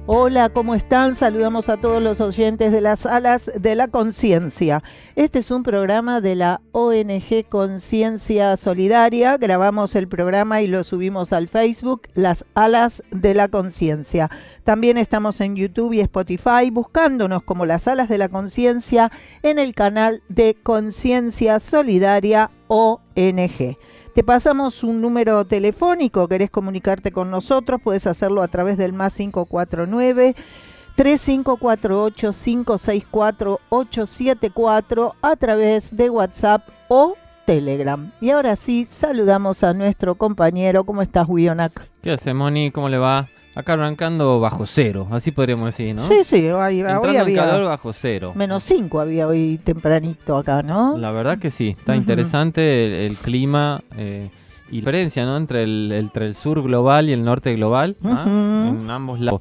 Hola, ¿cómo están? Saludamos a todos los oyentes de las Alas de la Conciencia. Este es un programa de la ONG Conciencia Solidaria. Grabamos el programa y lo subimos al Facebook, Las Alas de la Conciencia. También estamos en YouTube y Spotify buscándonos como Las Alas de la Conciencia en el canal de Conciencia Solidaria ONG. Te pasamos un número telefónico, querés comunicarte con nosotros, puedes hacerlo a través del más 549-3548-564-874 a través de WhatsApp o Telegram. Y ahora sí, saludamos a nuestro compañero. ¿Cómo estás, Wionak? ¿Qué hace, Moni? ¿Cómo le va? Acá arrancando bajo cero, así podríamos decir, ¿no? Sí, hoy había calor bajo cero. Menos 5 había hoy tempranito acá, ¿no? La verdad que sí, está interesante el clima y la diferencia, ¿no? Entre el sur global y el norte global, en ambos lados.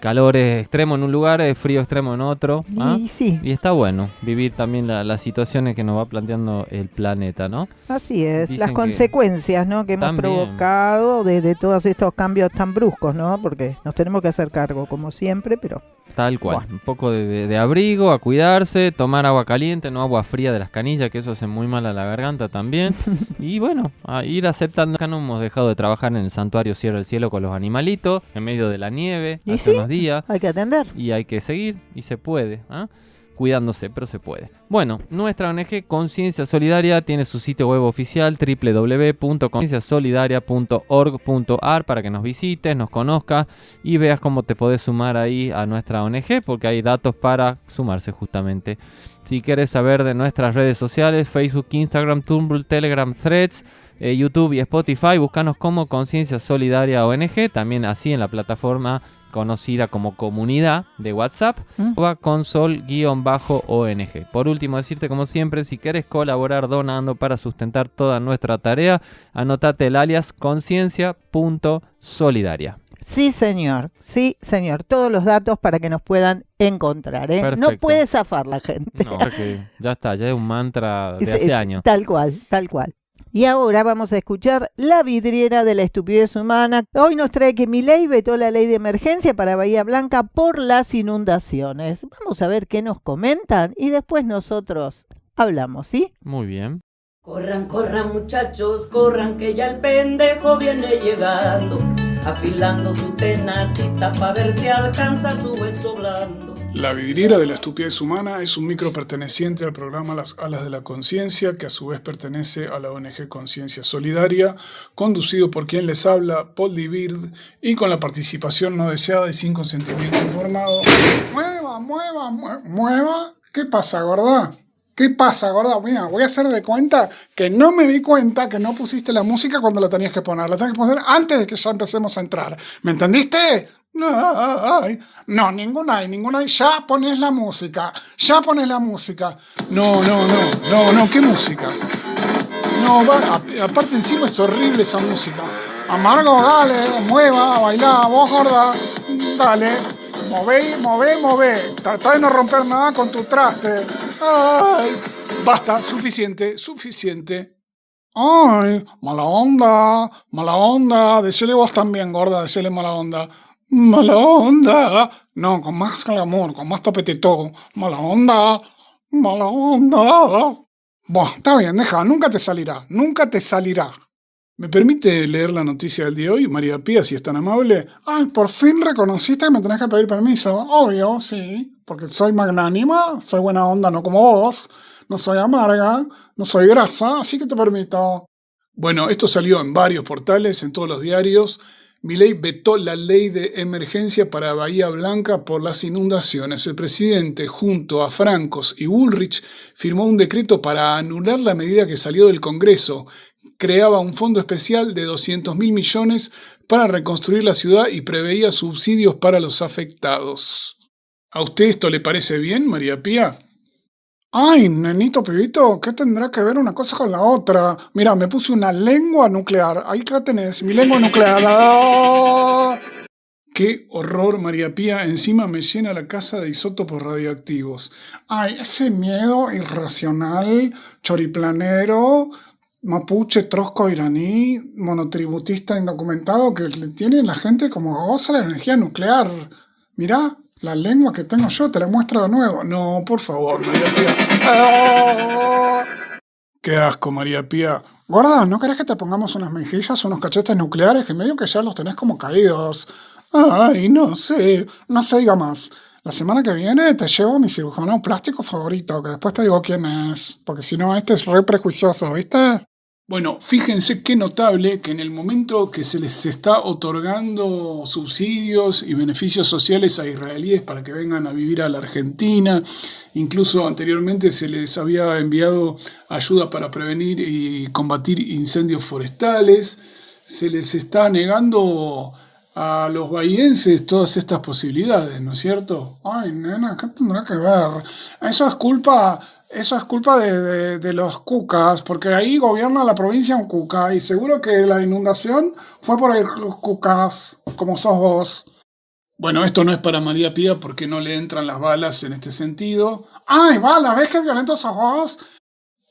Calor extremo en un lugar, frío extremo en otro. Sí. Y está bueno vivir también las situaciones que nos va planteando el planeta, ¿no? Así es, Dicen las consecuencias, ¿no? que hemos provocado desde todos estos cambios tan bruscos, ¿no? Porque nos tenemos que hacer cargo, como siempre, pero... Tal cual, un poco de abrigo, a cuidarse, tomar agua caliente, no agua fría de las canillas, que eso hace muy mal a la garganta también. Y bueno, a ir aceptando. Acá no hemos dejado de trabajar en el santuario Cierra el Cielo con los animalitos, en medio de la nieve, hace unos días. Hay que atender. Y hay que seguir, y se puede, cuidándose, pero se puede. Bueno, nuestra ONG Conciencia Solidaria tiene su sitio web oficial www.concienciasolidaria.org.ar para que nos visites, nos conozcas y veas cómo te podés sumar ahí a nuestra ONG, porque hay datos para sumarse justamente. Si quieres saber de nuestras redes sociales, Facebook, Instagram, Tumblr, Telegram, Threads, YouTube y Spotify, búscanos como Conciencia Solidaria ONG, también así en la plataforma conocida como comunidad de WhatsApp, consol-ONG. Por último, decirte como siempre, si quieres colaborar donando para sustentar toda nuestra tarea, anotate el alias conciencia.solidaria. Sí, señor. Todos los datos para que nos puedan encontrar, ¿eh? No puede zafar la gente. No, que ya está, ya es un mantra de hace años. Tal cual. Y ahora vamos a escuchar La Vidriera de la Estupidez Humana. Hoy nos trae que Milei vetó la ley de emergencia para Bahía Blanca por las inundaciones. Vamos a ver qué nos comentan y después nosotros hablamos, ¿sí? Muy bien. Corran, corran muchachos, corran que ya el pendejo viene llegando, afilando su tenacita pa' ver si alcanza su hueso blando. La Vidriera de la Estupidez Humana es un micro perteneciente al programa Las Alas de la Conciencia, que a su vez pertenece a la ONG Conciencia Solidaria, conducido por quien les habla, Paul Bird, y con la participación no deseada y sin consentimiento informado. ¡Mueva! ¿Qué pasa, gorda? Mira, voy a hacer de cuenta que no me di cuenta que no pusiste la música cuando la tenías que poner. La tenías que poner antes de que ya empecemos a entrar. ¿Me entendiste? No, ninguna hay. Ya pones la música. No, ¿qué música? No, aparte encima es horrible esa música. Amargo, dale, mueva, bailá, vos gorda, dale. Mové. Tratá de no romper nada con tu traste. Ay, basta, suficiente. Ay, mala onda. Decile vos también, gorda, decile mala onda. Mala onda. No, con más glamour, con más topetetón. Mala onda. Bueno, está bien, deja, nunca te salirá. ¿Me permite leer la noticia del día de hoy, María Pía, si es tan amable? Ay, por fin reconociste que me tenés que pedir permiso. Obvio, sí, porque soy magnánima, soy buena onda, no como vos. No soy amarga, no soy grasa, así que te permito. Bueno, esto salió en varios portales, en todos los diarios. Milei vetó la ley de emergencia para Bahía Blanca por las inundaciones. El presidente, junto a Francos y Bullrich, firmó un decreto para anular la medida que salió del Congreso. Creaba un fondo especial de 200.000 millones para reconstruir la ciudad y preveía subsidios para los afectados. ¿A usted esto le parece bien, María Pía? Ay, nenito pibito, ¿qué tendrá que ver una cosa con la otra? Mira, me puse una lengua nuclear. Ahí la tenés, mi lengua nuclear. ¡Ah! ¡Qué horror, María Pía! Encima me llena la casa de isótopos radioactivos. Ay, ese miedo irracional, choriplanero, mapuche, trosco iraní, monotributista indocumentado que le tiene la gente como goza la energía nuclear. Mirá la lengua que tengo yo, te la muestro de nuevo. No, por favor, María Pía. ¡Ah! Qué asco, María Pía. Gorda, ¿no querés que te pongamos unas mejillas, unos cachetes nucleares que medio que ya los tenés como caídos? Ay, no sé diga más. La semana que viene te llevo a mi cirujano plástico favorito, que después te digo quién es, porque si no, este es re prejuicioso, ¿viste? Bueno, fíjense qué notable que en el momento que se les está otorgando subsidios y beneficios sociales a israelíes para que vengan a vivir a la Argentina, incluso anteriormente se les había enviado ayuda para prevenir y combatir incendios forestales, se les está negando a los bahienses todas estas posibilidades, ¿no es cierto? Ay, nena, ¿qué tendrá que ver? Eso es culpa de los cucas, porque ahí gobierna la provincia un cuca, y seguro que la inundación fue por los cucas, como sos vos. Bueno, esto no es para María Pía porque no le entran las balas en este sentido. ¡Ay, balas! ¿Ves qué violento sos vos?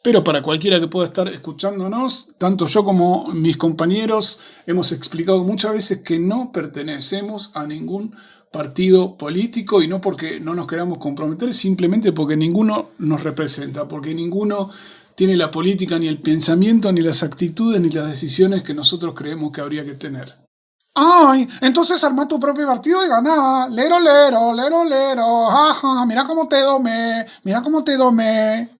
Pero para cualquiera que pueda estar escuchándonos, tanto yo como mis compañeros hemos explicado muchas veces que no pertenecemos a ningún partido político, y no porque no nos queramos comprometer, simplemente porque ninguno nos representa, porque ninguno tiene la política, ni el pensamiento, ni las actitudes, ni las decisiones que nosotros creemos que habría que tener. ¡Ay! Entonces armá tu propio partido y ganá. Lero, lero, lero, lero. ¡Ajá! Mira cómo te domé. Mira cómo te domé.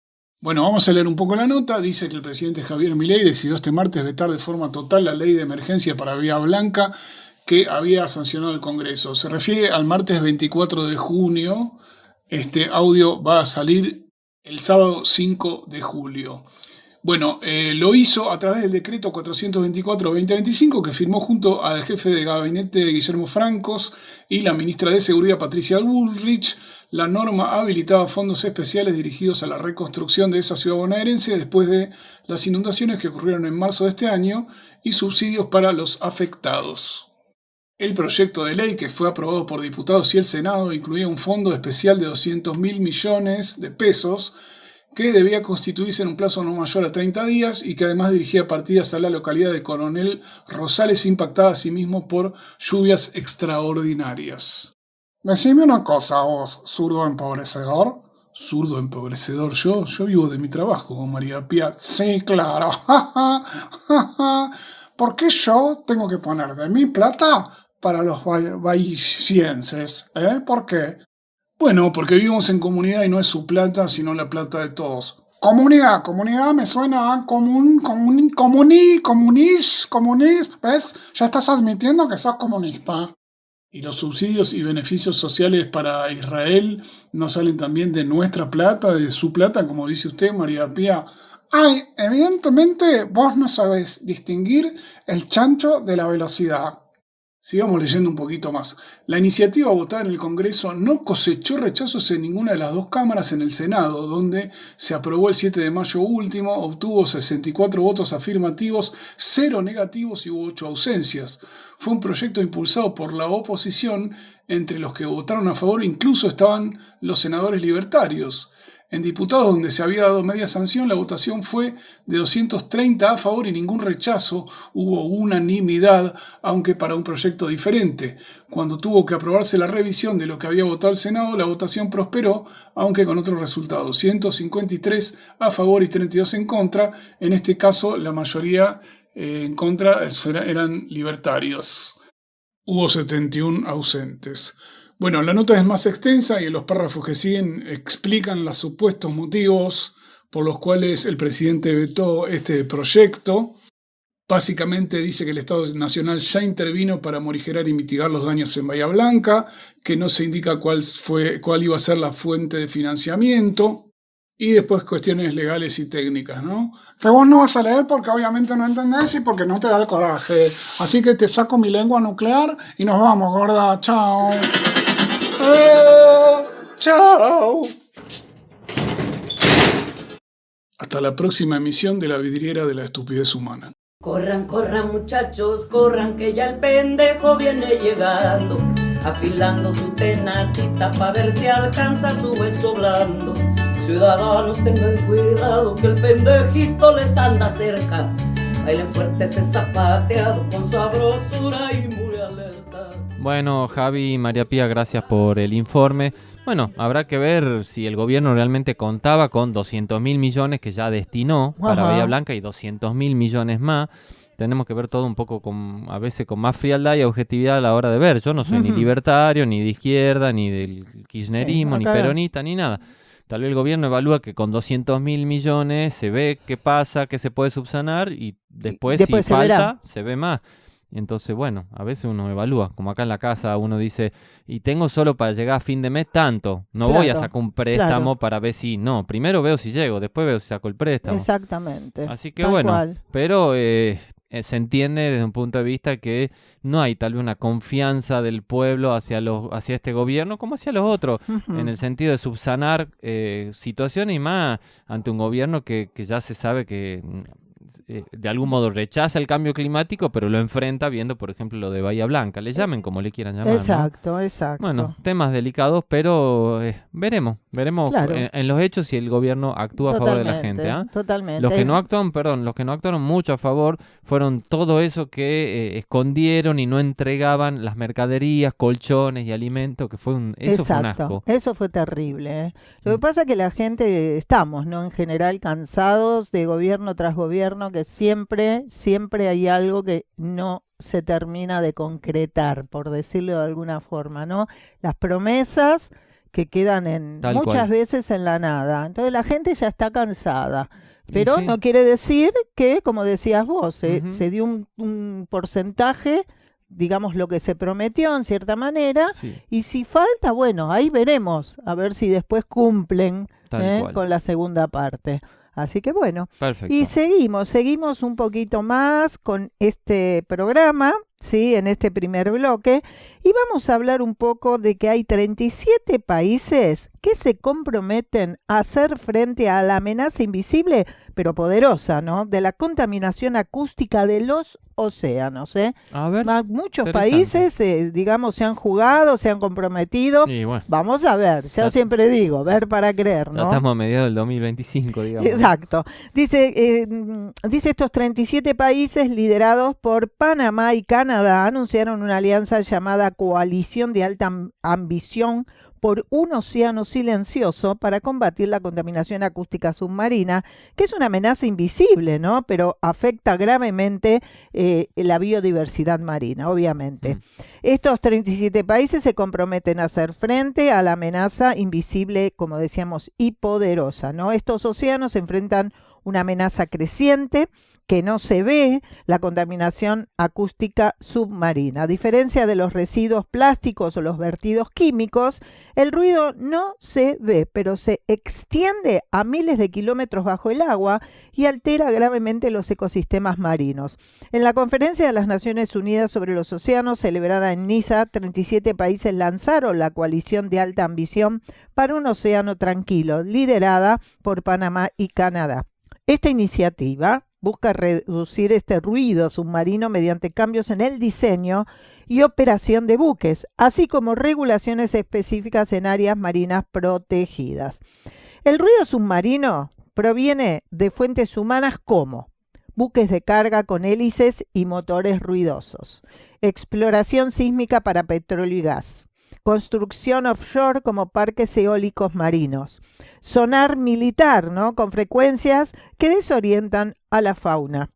Bueno, vamos a leer un poco la nota. Dice que el presidente Javier Milei decidió este martes vetar de forma total la ley de emergencia para Vía Blanca que había sancionado el Congreso. Se refiere al martes 24 de junio. Este audio va a salir el sábado 5 de julio. Bueno, lo hizo a través del decreto 424-2025 que firmó junto al jefe de gabinete Guillermo Francos y la ministra de Seguridad Patricia Bullrich. La norma habilitaba fondos especiales dirigidos a la reconstrucción de esa ciudad bonaerense después de las inundaciones que ocurrieron en marzo de este año y subsidios para los afectados. El proyecto de ley, que fue aprobado por diputados y el Senado, incluía un fondo especial de 200.000 millones de pesos que debía constituirse en un plazo no mayor a 30 días y que además dirigía partidas a la localidad de Coronel Rosales, impactada asimismo por lluvias extraordinarias. Decime una cosa, vos, zurdo empobrecedor. ¿Zurdo empobrecedor yo? Yo vivo de mi trabajo, María Pía. Sí, claro. ¿Por qué yo tengo que poner de mi plata para los bahisienses? ¿Por qué? Bueno, porque vivimos en comunidad y no es su plata, sino la plata de todos. Comunidad me suena a comunís, ¿ves? Ya estás admitiendo que sos comunista. ¿Y los subsidios y beneficios sociales para Israel no salen también de nuestra plata, de su plata, como dice usted, María Pía? Ay, evidentemente vos no sabés distinguir el chancho de la velocidad. Sigamos leyendo un poquito más. La iniciativa votada en el Congreso no cosechó rechazos en ninguna de las dos cámaras. En el Senado, donde se aprobó el 7 de mayo último, obtuvo 64 votos afirmativos, 0 negativos y hubo 8 ausencias. Fue un proyecto impulsado por la oposición, entre los que votaron a favor incluso estaban los senadores libertarios. En diputados, donde se había dado media sanción, la votación fue de 230 a favor y ningún rechazo. Hubo unanimidad, aunque para un proyecto diferente. Cuando tuvo que aprobarse la revisión de lo que había votado el Senado, la votación prosperó, aunque con otros resultados. 153 a favor y 32 en contra. En este caso, la mayoría en contra eran libertarios. Hubo 71 ausentes. Bueno, la nota es más extensa y en los párrafos que siguen explican los supuestos motivos por los cuales el presidente vetó este proyecto. Básicamente dice que el Estado Nacional ya intervino para morigerar y mitigar los daños en Bahía Blanca, que no se indica cuál iba a ser la fuente de financiamiento, y después cuestiones legales y técnicas, ¿no? Que vos no vas a leer porque obviamente no entendés y porque no te da el coraje. Así que te saco mi lengua nuclear y nos vamos, gorda. Chao. Chao. Hasta la próxima emisión de La Vidriera de la Estupidez Humana. Corran, corran muchachos, corran que ya el pendejo viene llegando, afilando su tenacita pa' ver si alcanza su hueso blando. Ciudadanos tengan cuidado que el pendejito les anda cerca, bailen fuerte ese zapateado con sabrosura y muy alerta. Bueno, Javi y María Pía, gracias por el informe. Bueno, habrá que ver si el gobierno realmente contaba con 200.000 millones que ya destinó para Ajá. Bahía Blanca y 200.000 millones más. Tenemos que ver todo un poco a veces con más frialdad y objetividad a la hora de ver. Yo no soy ni Ujú. libertario, ni de izquierda, ni del kirchnerismo, ni acá- peronista, ni nada. Tal vez el gobierno evalúa que con 200.000 millones se ve qué pasa, qué se puede subsanar y después, después si se verá. falta, se ve más. Entonces, bueno, a veces uno evalúa, como acá en la casa uno dice, y tengo solo para llegar a fin de mes tanto, no voy a Claro, sacar un préstamo claro. para ver si, no, primero veo si llego, después veo si saco el préstamo. Exactamente. Así que tal bueno, cual. pero se entiende desde un punto de vista que no hay tal vez una confianza del pueblo hacia este gobierno como hacia los otros, Ujú. en el sentido de subsanar situaciones y más ante un gobierno que ya se sabe que de algún modo rechaza el cambio climático, pero lo enfrenta viendo, por ejemplo, lo de Bahía Blanca. Le llamen como le quieran llamar, ¿no? Exacto, exacto. Bueno, temas delicados, pero veremos Claro. en los hechos si el gobierno actúa a favor de la Totalmente, gente, ¿ah? totalmente. Los que no actuaron mucho a favor fueron todo eso que escondieron y no entregaban las mercaderías, colchones y alimentos, que eso fue un Exacto, asco. eso fue terrible, ¿eh? Lo que Mm. pasa es que la gente estamos, ¿no? En general cansados de gobierno tras gobierno, que siempre hay algo que no se termina de concretar, por decirlo de alguna forma, ¿no? Las promesas que quedan Tal muchas cual. veces en la nada. Entonces la gente ya está cansada. Y Pero sí. no quiere decir que, como decías vos, Ujú. se dio un porcentaje, digamos, lo que se prometió en cierta manera, Sí, y si falta, bueno, ahí veremos, a ver si después cumplen tal cual. con la segunda parte. Así que bueno, Perfecto. y seguimos un poquito más con este programa, ¿sí? En este primer bloque, y vamos a hablar un poco de que hay 37 países que se comprometen a hacer frente a la amenaza invisible, pero poderosa, ¿no? De la contaminación acústica de los océanos, ¿eh? A ver, Muchos interesante. países, digamos, se han jugado, se han comprometido. y bueno, Vamos a ver, yo Ya- siempre digo, ver para creer, ya ¿no? estamos a mediados del 2025, digamos. ¿no? Exacto. Dice estos 37 países liderados por Panamá y Canadá anunciaron una alianza llamada Coalición de Alta Ambición por un océano silencioso para combatir la contaminación acústica submarina, que es una amenaza invisible, ¿no? Pero afecta gravemente la biodiversidad marina, obviamente. Mm. Estos 37 países se comprometen a hacer frente a la amenaza invisible, como decíamos, y poderosa, ¿no? Estos océanos se enfrentan una amenaza creciente que no se ve, la contaminación acústica submarina. A diferencia de los residuos plásticos o los vertidos químicos, el ruido no se ve, pero se extiende a miles de kilómetros bajo el agua y altera gravemente los ecosistemas marinos. En la Conferencia de las Naciones Unidas sobre los Océanos, celebrada en Niza, 37 países lanzaron la coalición de alta ambición para un océano tranquilo, liderada por Panamá y Canadá. Esta iniciativa busca reducir este ruido submarino mediante cambios en el diseño y operación de buques, así como regulaciones específicas en áreas marinas protegidas. El ruido submarino proviene de fuentes humanas como buques de carga con hélices y motores ruidosos, exploración sísmica para petróleo y gas, construcción offshore como parques eólicos marinos, sonar militar, ¿no? Con frecuencias que desorientan a la fauna.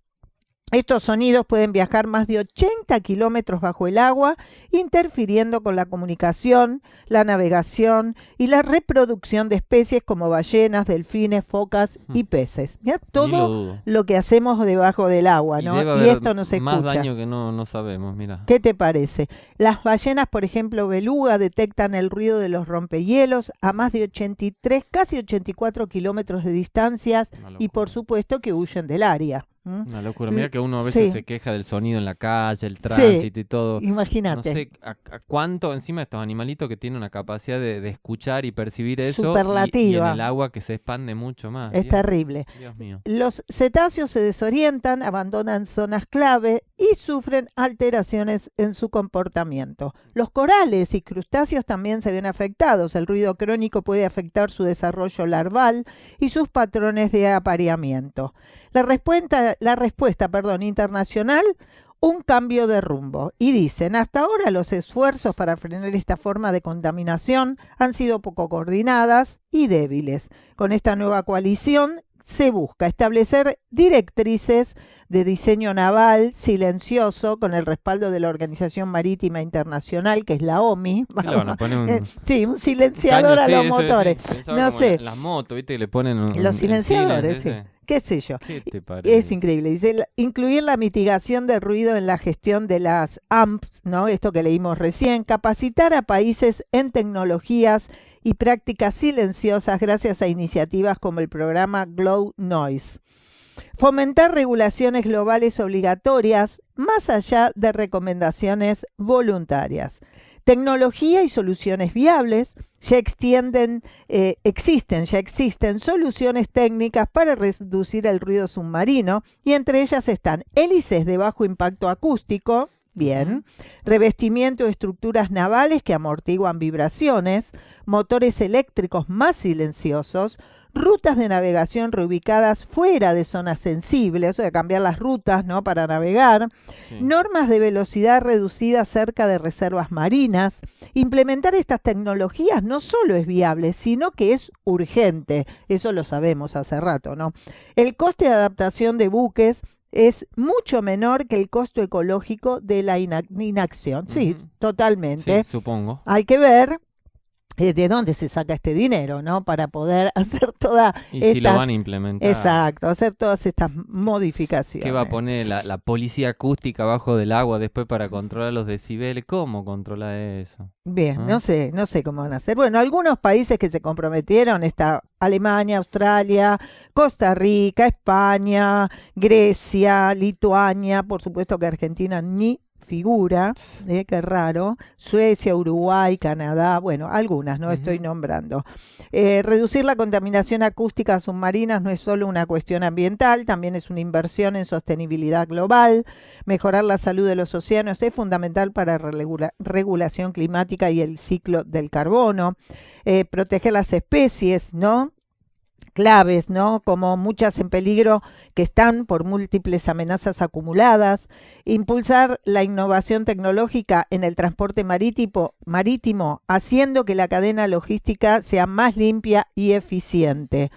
Estos sonidos pueden viajar más de 80 kilómetros bajo el agua, interfiriendo con la comunicación, la navegación y la reproducción de especies como ballenas, delfines, focas y peces. Mirá Ni lo todo dudo. lo que hacemos debajo del agua, Y ¿no? debe Y haber esto no se más escucha. daño que no sabemos, mira. ¿Qué te parece? Las ballenas, por ejemplo, beluga, detectan el ruido de los rompehielos a más de 83, casi 84 kilómetros de distancias Una y, por locura. supuesto, que huyen del área. Una locura. Mira que uno a veces Sí. se queja del sonido en la calle, el tránsito y todo. No Imagínate. sé a cuánto encima estos animalitos que tienen una capacidad de escuchar y percibir eso y en Superlativa. el agua que se expande mucho más. Es terrible. Dios mío. Los cetáceos se desorientan, abandonan zonas clave y sufren alteraciones en su comportamiento. Los corales y crustáceos también se ven afectados. El ruido crónico puede afectar su desarrollo larval y sus patrones de apareamiento. La respuesta internacional un cambio de rumbo. Y dicen, hasta ahora los esfuerzos para frenar esta forma de contaminación han sido poco coordinadas y débiles. Con esta nueva coalición se busca establecer directrices de diseño naval silencioso con el respaldo de la Organización Marítima Internacional, que es la OMI. Sí, un silenciador a los motores. No sé. Las motos, ¿viste? Que le ponen los silenciadores, sí. ¿Qué sé yo? ¿Qué te parece? Es increíble. Dice, incluir la mitigación del ruido en la gestión de las AMPs, ¿no? Esto que leímos recién, capacitar a países en tecnologías y prácticas silenciosas gracias a iniciativas como el programa Glow Noise. Fomentar regulaciones globales obligatorias más allá de recomendaciones voluntarias. Tecnología y soluciones viables. Ya existen soluciones técnicas para reducir el ruido submarino y entre ellas están hélices de bajo impacto acústico, bien, revestimiento de estructuras navales que amortiguan vibraciones, motores eléctricos más silenciosos, rutas de navegación reubicadas fuera de zonas sensibles, o sea, cambiar las rutas, ¿no?, para navegar, normas de velocidad reducida cerca de reservas marinas. Implementar estas tecnologías no solo es viable, sino que es urgente. Eso lo sabemos hace rato, ¿no? El coste de adaptación de buques es mucho menor que el costo ecológico de la inacción. Sí, totalmente. Sí, supongo. Hay que ver de dónde se saca este dinero, ¿no? Para poder hacer todas si lo van a implementar. Exacto, hacer todas estas modificaciones. ¿Qué va a poner la policía acústica abajo del agua después para controlar los decibeles? ¿Cómo controla eso? Bien, no sé cómo van a hacer. Bueno, algunos países que se comprometieron está Alemania, Australia, Costa Rica, España, Grecia, Lituania, por supuesto que Argentina ni figura, qué raro, Suecia, Uruguay, Canadá, bueno, algunas, no estoy nombrando. Reducir la contaminación acústica submarina no es solo una cuestión ambiental, también es una inversión en sostenibilidad global. Mejorar la salud de los océanos es fundamental para regulación climática y el ciclo del carbono. Proteger las especies, ¿no?, claves, ¿no?, como muchas en peligro que están por múltiples amenazas acumuladas, impulsar la innovación tecnológica en el transporte marítimo, haciendo que la cadena logística sea más limpia y eficiente.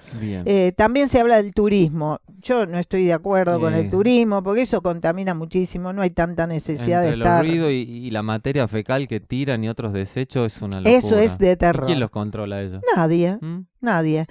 También se habla del turismo. Yo no estoy de acuerdo con el turismo, porque eso contamina muchísimo, no hay tanta necesidad de estar... el ruido y la materia fecal que tiran y otros desechos es una locura. Eso es de terror. ¿Y quién los controla eso? Nadie. Nadie.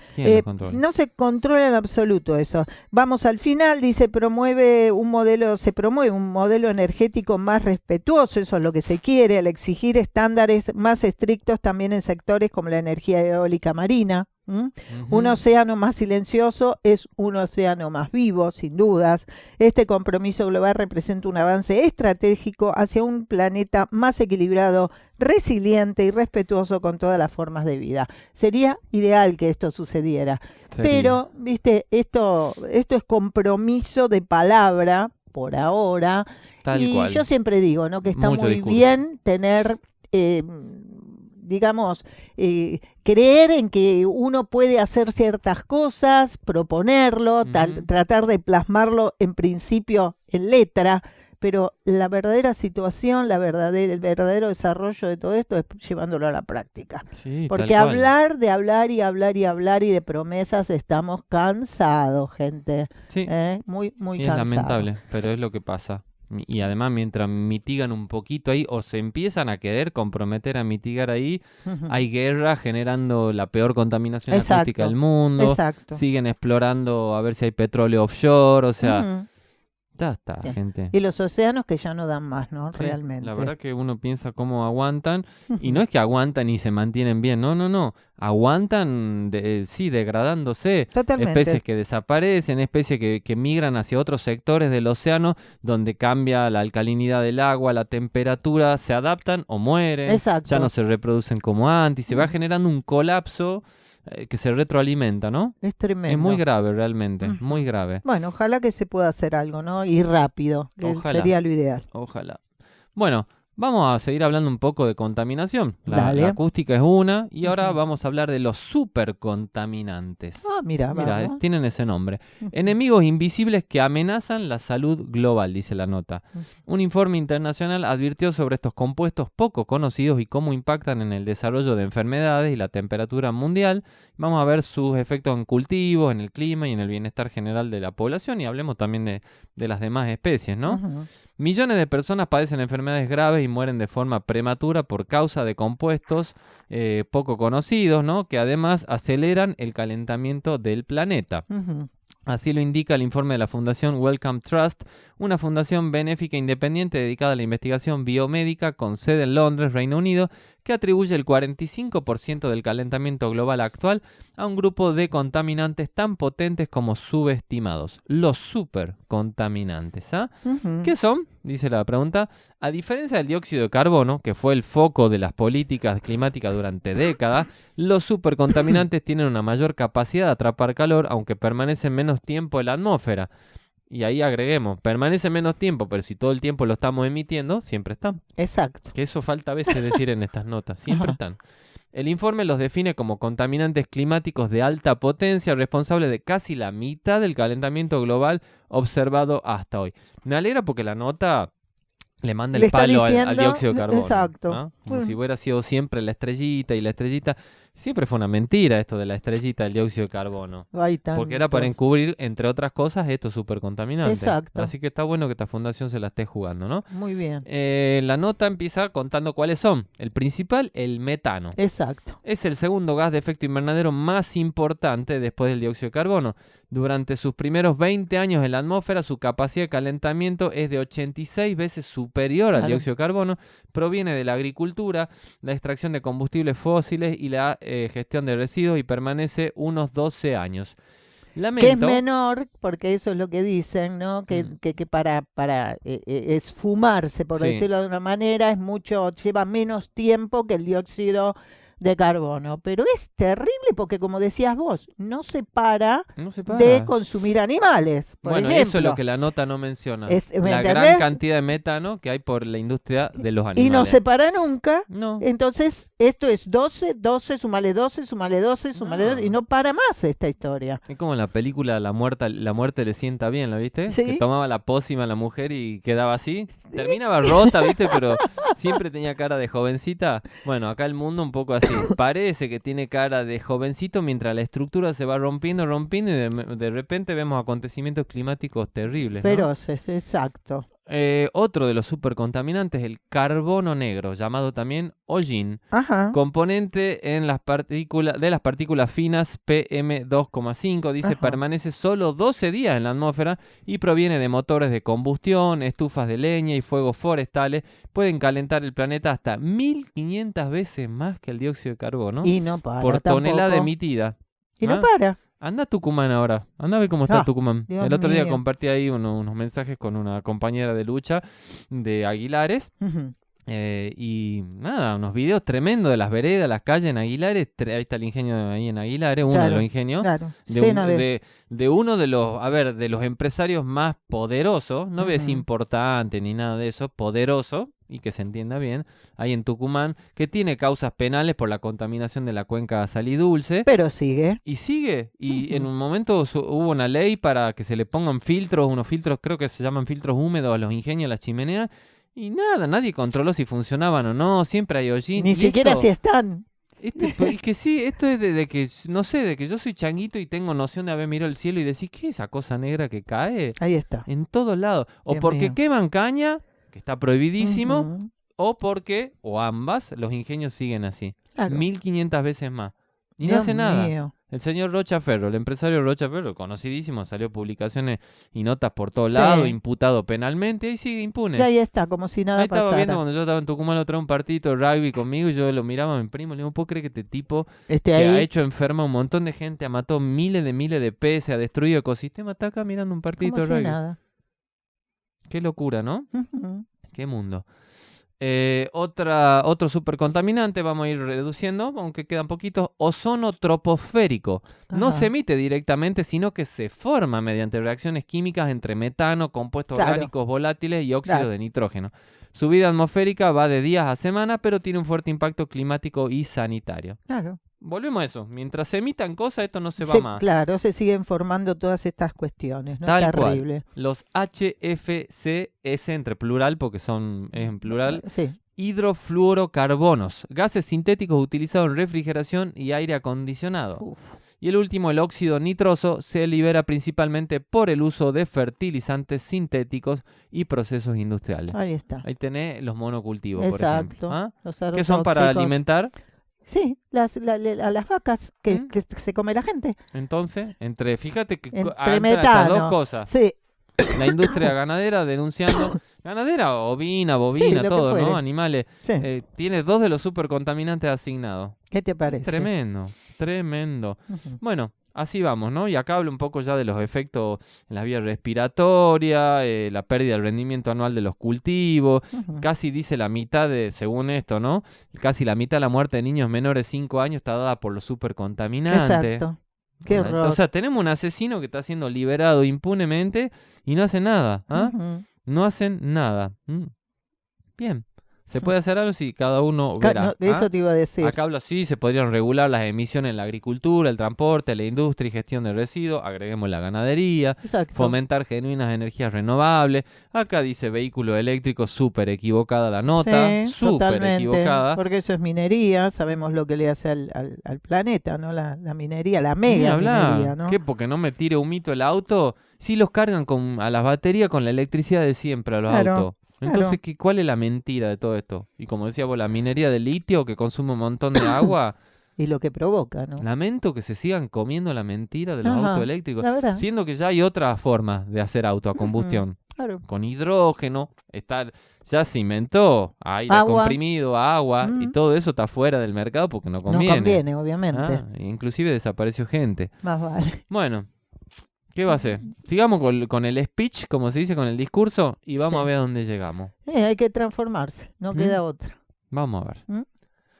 No se controla en absoluto eso. Vamos al final, dice, se promueve un modelo energético más respetuoso, eso es lo que se quiere, al exigir estándares más estrictos también en sectores como la energía eólica marina. Un océano más silencioso es un océano más vivo, sin dudas. Este compromiso global representa un avance estratégico hacia un planeta más equilibrado, resiliente y respetuoso con todas las formas de vida. Sería ideal que esto sucediera. Pero, viste, esto es compromiso de palabra por ahora. Tal cual. Yo siempre digo, ¿no?, que está muy bien tener... digamos, creer en que uno puede hacer ciertas cosas, proponerlo, tratar de plasmarlo en principio en letra, pero la verdadera situación, el verdadero desarrollo de todo esto es llevándolo a la práctica. Sí, porque hablar y de promesas estamos cansados, gente. Sí. Muy cansados. Es lamentable, pero es lo que pasa. Y además, mientras mitigan un poquito ahí o se empiezan a querer comprometer a mitigar ahí, hay guerra generando la peor contaminación acústica del mundo. Siguen explorando a ver si hay petróleo offshore, o sea... Ya está, gente. Y los océanos que ya no dan más, ¿no? Sí, realmente. La verdad que uno piensa cómo aguantan, y no es que aguantan y se mantienen bien, no. Aguantan, degradándose. Totalmente. Especies que desaparecen, especies que migran hacia otros sectores del océano, donde cambia la alcalinidad del agua, la temperatura, se adaptan o mueren. Exacto. Ya no se reproducen como antes, y se va generando un colapso que se retroalimenta, ¿no? Es tremendo. Es muy grave realmente, muy grave. Bueno, ojalá que se pueda hacer algo, ¿no? Y rápido, que sería lo ideal. Ojalá. Bueno, Vamos a seguir hablando un poco de contaminación. Dale. La acústica es una y ahora Ujú. vamos a hablar de los supercontaminantes. Ah, mira, Mira, vamos. tienen ese nombre. Ujú. Enemigos invisibles que amenazan la salud global, dice la nota. Un informe internacional advirtió sobre estos compuestos poco conocidos y cómo impactan en el desarrollo de enfermedades y la temperatura mundial. Vamos a ver sus efectos en cultivos, en el clima y en el bienestar general de la población, y hablemos también de las demás especies, ¿no? Ujú. Millones de personas padecen enfermedades graves y mueren de forma prematura por causa de compuestos poco conocidos, ¿no? Que además aceleran el calentamiento del planeta. Ujú. Así lo indica el informe de la Fundación Wellcome Trust, una fundación benéfica independiente dedicada a la investigación biomédica con sede en Londres, Reino Unido, que atribuye el 45% del calentamiento global actual a un grupo de contaminantes tan potentes como subestimados, los supercontaminantes. ¿Ah? Ujú. ¿Qué son? Dice la pregunta. A diferencia del dióxido de carbono, que fue el foco de las políticas climáticas durante décadas, los supercontaminantes tienen una mayor capacidad de atrapar calor, aunque permanecen menos tiempo en la atmósfera. Y ahí agreguemos, permanece menos tiempo, pero si todo el tiempo lo estamos emitiendo, siempre están. Exacto. Que eso falta a veces decir en estas notas, siempre Ajá. están. El informe los define como contaminantes climáticos de alta potencia, responsables de casi la mitad del calentamiento global observado hasta hoy. Me alegra porque la nota le manda Le el está palo al diciendo- dióxido de carbono. exacto. ¿No? Como Bueno. si hubiera sido siempre la estrellita y la estrellita. Siempre fue una mentira esto de la estrellita del dióxido de carbono. Hay Porque era para tantos. encubrir, entre otras cosas, estos supercontaminantes. Exacto. Así que está bueno que esta fundación se la esté jugando, ¿no? Muy bien. La nota empieza contando cuáles son. El principal, el metano. Exacto. Es el segundo gas de efecto invernadero más importante después del dióxido de carbono. Durante sus primeros 20 años en la atmósfera, su capacidad de calentamiento es de 86 veces superior al Claro. dióxido de carbono. Proviene de la agricultura, la extracción de combustibles fósiles y la gestión de residuos, y permanece unos 12 años. Que es Lamento. menor, porque eso es lo que dicen, ¿no? Que, Mm. que para esfumarse, por Sí. decirlo de una manera, es mucho, lleva menos tiempo que el dióxido de carbono. Pero es terrible porque, como decías vos, no se para No se para. de consumir animales, por Bueno, ejemplo. eso es lo que la nota no menciona. ¿me La gran entendés? cantidad de metano que hay por la industria de los Y animales. no se para nunca. No. Entonces, esto es 12, 12, sumale 12, sumale 12, sumale 12, y No. no para más esta historia. Es como en la película La muerte le sienta bien, ¿la viste? Sí. Que tomaba la pócima la mujer y quedaba así. Terminaba rota, ¿viste? Pero siempre tenía cara de jovencita. Bueno, acá el mundo un poco así. Parece que tiene cara de jovencito mientras la estructura se va rompiendo y de repente vemos acontecimientos climáticos terribles, ¿no? Feroces, exacto. Otro de los supercontaminantes, el carbono negro, llamado también hollín, Ajá. componente en las de las partículas finas PM2,5, dice, Ajá. permanece solo 12 días en la atmósfera y proviene de motores de combustión, estufas de leña y fuegos forestales. Pueden calentar el planeta hasta 1500 veces más que el dióxido de carbono Y no para por tonelada tampoco. emitida. Y no ¿Ah? para. Anda a Tucumán ahora, anda a ver cómo está Ah, Tucumán. Dios El otro día mío. compartí ahí unos mensajes con una compañera de lucha de Aguilares. Ujú. Y nada, unos videos tremendos de las veredas, las calles en Aguilares. Ahí está el ingenio ahí en Aguilares, uno de Claro, los ingenios. Claro. De, Lleno un- de- de uno de los, a ver, de los empresarios más poderosos, no ves Ujú. importante ni nada de eso, poderoso, y que se entienda bien, ahí en Tucumán, que tiene causas penales por la contaminación de la cuenca Salidulce. Pero sigue. Y sigue, y en Ujú. un momento hubo una ley para que se le pongan filtros, unos filtros, creo que se llaman filtros húmedos a los ingenios, a las chimeneas, y nada, nadie controló si funcionaban o no, siempre hay hollín. Ni y siquiera esto- si están. es que sí, esto es de que, no sé, de que yo soy changuito y tengo noción de haber mirado el cielo y decir, ¿qué es esa cosa negra que cae? Ahí está. En todos lados. O Dios porque mío. queman caña, que está prohibidísimo, Ujú. o porque, o ambas, los ingenios siguen así. Claro. 1500 veces más. Y no Dios hace nada. mío. El señor Rocha Ferro, el empresario Rocha Ferro, conocidísimo, salió publicaciones y notas por todos Sí. lados, imputado penalmente, y sigue impune. Y ahí está, como si nada Ahí estaba pasara. viendo cuando yo estaba en Tucumán, lo traía un partidito de rugby conmigo y yo lo miraba a mi primo, le digo, ¿puedo creer que este tipo Este que ha ahí, hecho enferma a un montón de gente, ha matado miles de peces, ha destruido ecosistemas, está acá mirando un partidito como de si rugby? nada. Qué locura, ¿no? Ujú. Qué mundo. Otro supercontaminante, vamos a ir reduciendo, aunque quedan poquitos, ozono troposférico. No Ajá. se emite directamente, sino que se forma mediante reacciones químicas entre metano, compuestos Claro. orgánicos volátiles y óxido Claro. de nitrógeno. Su vida atmosférica va de días a semanas, pero tiene un fuerte impacto climático y sanitario. Claro. Volvemos a eso. Mientras se emitan cosas, esto no se va Sí, más. claro, se siguen formando todas estas cuestiones, ¿no? Tal cual. Terrible. Los HFCS, entre plural, porque es en plural, Sí. hidrofluorocarbonos, gases sintéticos utilizados en refrigeración y aire acondicionado. Uf. Y el último, el óxido nitroso, se libera principalmente por el uso de fertilizantes sintéticos y procesos industriales. Ahí está. Ahí tenés los monocultivos, por Exacto. ejemplo. ¿Ah? Los ¿Qué son para agrotóxicos. alimentar? Sí, a las vacas que, ¿Mm? que se come la gente. Entonces, fíjate que Entre entran estas metano. dos cosas. Sí, La industria ganadera denunciando, ganadera, ovina, bovina, lo que todo, fuere. ¿no? Animales. sí. Tiene 2 de los supercontaminantes asignados. ¿Qué te parece? Tremendo, tremendo. Ujú. Bueno, así vamos, ¿no? Y acá hablo un poco ya de los efectos en las vías respiratorias, la pérdida del rendimiento anual de los cultivos. Ujú. Casi dice la mitad según esto, ¿no? Casi la mitad de la muerte de niños menores de 5 años está dada por los supercontaminantes. Exacto. Qué Bueno, horror. o sea, tenemos un asesino que está siendo liberado impunemente y no hace nada. ¿ah? Ujú. No hacen nada. Bien. ¿Se Sí. puede hacer algo si cada uno Ca- verá? no, eso ¿ah? te iba a decir. Acá hablo así, se podrían regular las emisiones en la agricultura, el transporte, la industria y gestión de residuos, agreguemos la ganadería, Exacto. fomentar genuinas energías renovables. Acá dice vehículo eléctrico, súper equivocada la nota, Sí, súper totalmente, equivocada. porque eso es minería, sabemos lo que le hace al planeta, ¿no? La minería, la Ni mega hablar. minería, ¿no? ¿Qué? Porque no me tire humito el auto. Sí los cargan a las baterías con la electricidad de siempre a los Claro, autos. Entonces, claro. ¿cuál es la mentira de todo esto? Y como decía vos, la minería de litio que consume un montón de agua. Y lo que provoca, ¿no? Lamento que se sigan comiendo la mentira de los Ajá, autos eléctricos. la verdad. Siendo que ya hay otras formas de hacer auto a combustión. Claro. Con hidrógeno, ya se inventó aire Agua. comprimido, agua, y Mm. todo eso está fuera del mercado porque no No conviene. conviene, obviamente. Ah, inclusive desapareció gente. Más vale. Bueno, ¿qué va a ser? Sigamos con el speech, como se dice, con el discurso, y vamos Sí. a ver a dónde llegamos. Hay que transformarse, no queda otra. Vamos a ver. ¿Mm?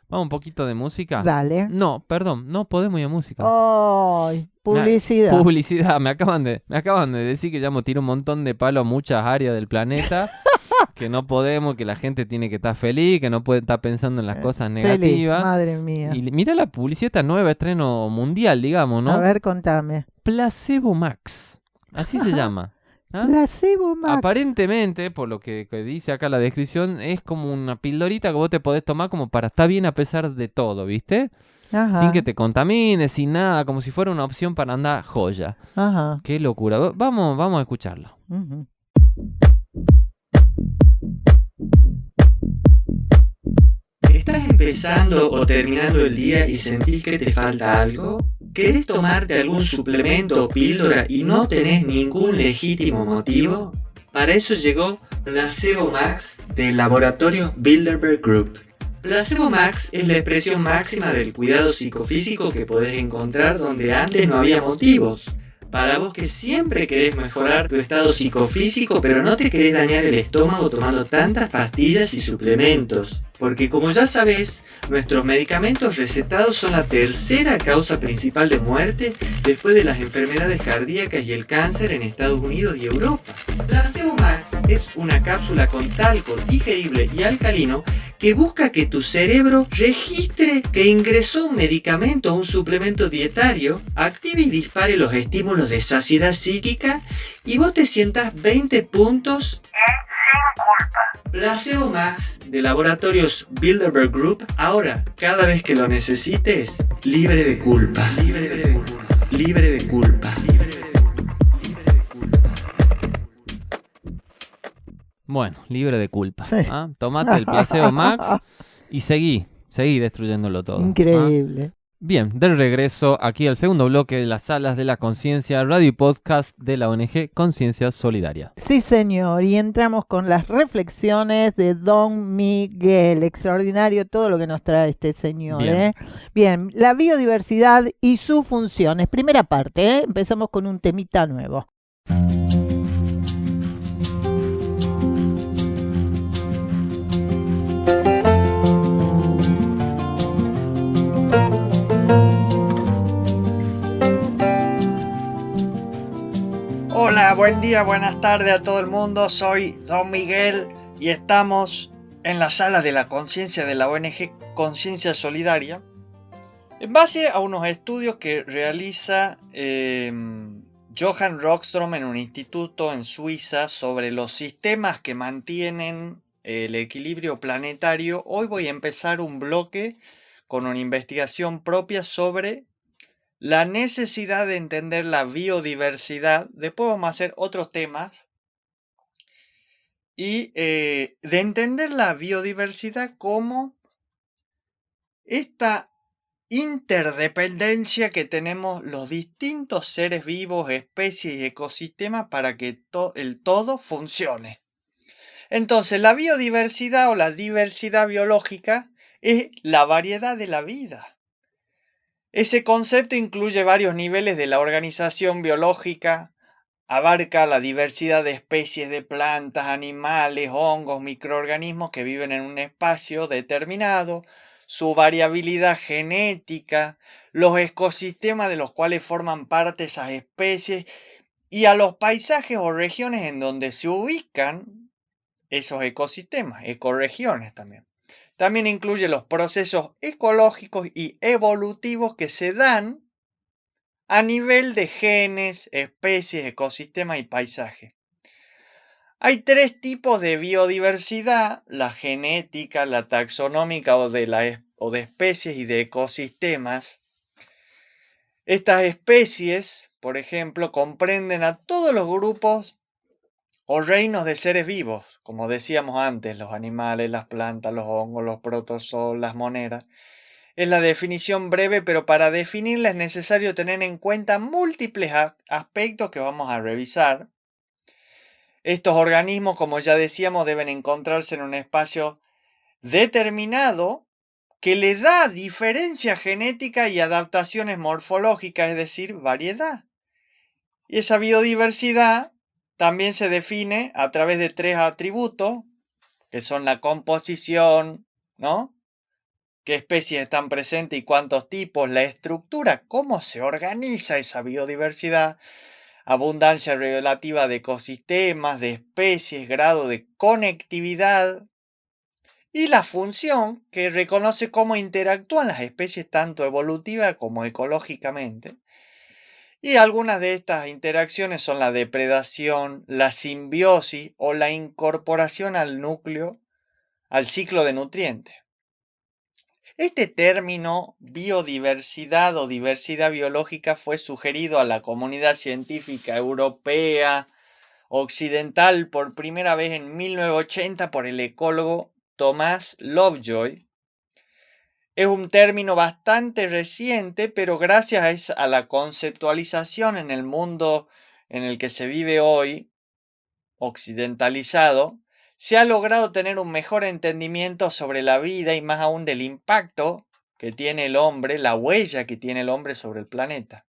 Vamos un poquito de música. Dale. No, perdón, no podemos ir a música. ¡Ay! Publicidad. Publicidad. Me acaban de decir que ya hemos tirado un montón de palo a muchas áreas del planeta. Que no podemos, que la gente tiene que estar feliz, que no puede estar pensando en las cosas Feliz, negativas. madre mía. Y mira la publicidad, esta nueva estreno mundial, digamos, ¿no? A ver, contame. Placebo Max. Así se llama. ¿ah? Placebo Max. Aparentemente, por lo que dice acá la descripción, es como una pildorita que vos te podés tomar como para estar bien a pesar de todo, ¿viste? Ajá, Sin que te contamines, sin nada, como si fuera una opción para andar joya. ajá. Qué locura. Vamos a escucharlo. Ujú. ¿Estás empezando o terminando el día y sentís que te falta algo? ¿Querés tomarte algún suplemento o píldora y no tenés ningún legítimo motivo? Para eso llegó Placebo Max del laboratorio Bilderberg Group. Placebo Max es la expresión máxima del cuidado psicofísico que podés encontrar donde antes no había motivos. Para vos que siempre querés mejorar tu estado psicofísico pero no te querés dañar el estómago tomando tantas pastillas y suplementos. Porque como ya sabés, nuestros medicamentos recetados son la tercera causa principal de muerte después de las enfermedades cardíacas y el cáncer en Estados Unidos y Europa. Placebo Max es una cápsula con talco digerible y alcalino que busca que tu cerebro registre que ingresó un medicamento o un suplemento dietario, active y dispare los estímulos de saciedad psíquica y vos te sientas 20 puntos Placebo Max de Laboratorios Bilderberg Group, ahora, cada vez que lo necesites, libre de culpa. Libre de culpa. Libre de culpa. Libre de culpa. Libre de culpa. Bueno, libre de culpa. Sí. ¿ah? Tomate el Placebo Max y seguí destruyéndolo todo. ¿ah? Increíble. Bien, de regreso aquí al segundo bloque de las Salas de la Conciencia, radio y podcast de la ONG Conciencia Solidaria. Sí, señor. Y entramos con las reflexiones de Don Miguel. Extraordinario todo lo que nos trae este señor. Bien. Bien, la biodiversidad y sus funciones. Primera parte, empezamos con un temita nuevo. buen día, buenas tardes a todo el mundo. Soy Don Miguel y estamos en la sala de la conciencia de la ONG Conciencia Solidaria en base a unos estudios que realiza Johan Rockström en un instituto en Suiza sobre los sistemas que mantienen el equilibrio planetario. Hoy voy a empezar un bloque con una investigación propia sobre la necesidad de entender la biodiversidad. Después vamos a hacer otros temas. Y de entender la biodiversidad como esta interdependencia que tenemos los distintos seres vivos, especies y ecosistemas para que el todo funcione. Entonces, la biodiversidad o la diversidad biológica es la variedad de la vida. Ese concepto incluye varios niveles de la organización biológica, abarca la diversidad de especies de plantas, animales, hongos, microorganismos que viven en un espacio determinado, su variabilidad genética, los ecosistemas de los cuales forman parte esas especies y a los paisajes o regiones en donde se ubican esos ecosistemas, ecorregiones también. También incluye los procesos ecológicos y evolutivos que se dan a nivel de genes, especies, ecosistemas y paisaje. Hay tres tipos de biodiversidad: la genética, la taxonómica o de especies y de ecosistemas. Estas especies, por ejemplo, comprenden a todos los grupos o reinos de seres vivos, como decíamos antes, los animales, las plantas, los hongos, los protozoos, las monedas. Es la definición breve, pero para definirla es necesario tener en cuenta múltiples aspectos que vamos a revisar. Estos organismos, como ya decíamos, deben encontrarse en un espacio determinado que le da diferencia genética y adaptaciones morfológicas, es decir, variedad. Y esa biodiversidad también se define a través de tres atributos, que son la composición, ¿no? Qué especies están presentes y cuántos tipos, la estructura, cómo se organiza esa biodiversidad, abundancia relativa de ecosistemas, de especies, grado de conectividad y la función, que reconoce cómo interactúan las especies tanto evolutiva como ecológicamente. Y algunas de estas interacciones son la depredación, la simbiosis o la incorporación al núcleo, al ciclo de nutrientes. Este término biodiversidad o diversidad biológica fue sugerido a la comunidad científica europea occidental por primera vez en 1980 por el ecólogo Thomas Lovejoy. Es un término bastante reciente, pero gracias a la conceptualización en el mundo en el que se vive hoy, occidentalizado, se ha logrado tener un mejor entendimiento sobre la vida y más aún del impacto que tiene el hombre, la huella que tiene el hombre sobre el planeta.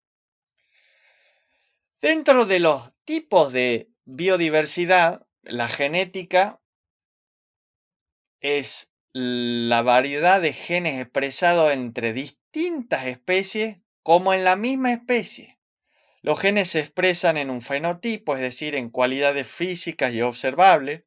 Dentro de los tipos de biodiversidad, la genética es la variedad de genes expresados entre distintas especies como en la misma especie. Los genes se expresan en un fenotipo, es decir, en cualidades físicas y observables.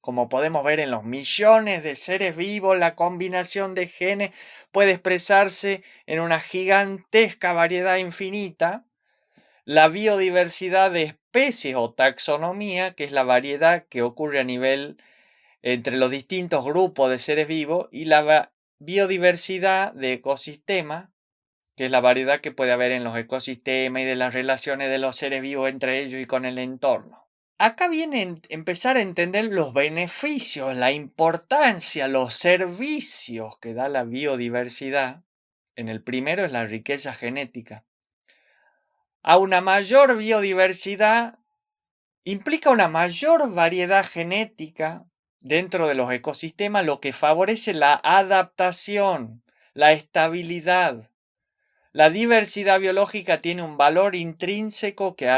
Como podemos ver en los millones de seres vivos, la combinación de genes puede expresarse en una gigantesca variedad infinita. La biodiversidad de especies o taxonomía, que es la variedad que ocurre a nivel entre los distintos grupos de seres vivos, y la biodiversidad de ecosistemas, que es la variedad que puede haber en los ecosistemas y de las relaciones de los seres vivos entre ellos y con el entorno. Acá viene empezar a entender los beneficios, la importancia, los servicios que da la biodiversidad. En el primero es la riqueza genética. A una mayor biodiversidad implica una mayor variedad genética dentro de los ecosistemas, lo que favorece la adaptación, la estabilidad. La diversidad biológica tiene un valor intrínseco que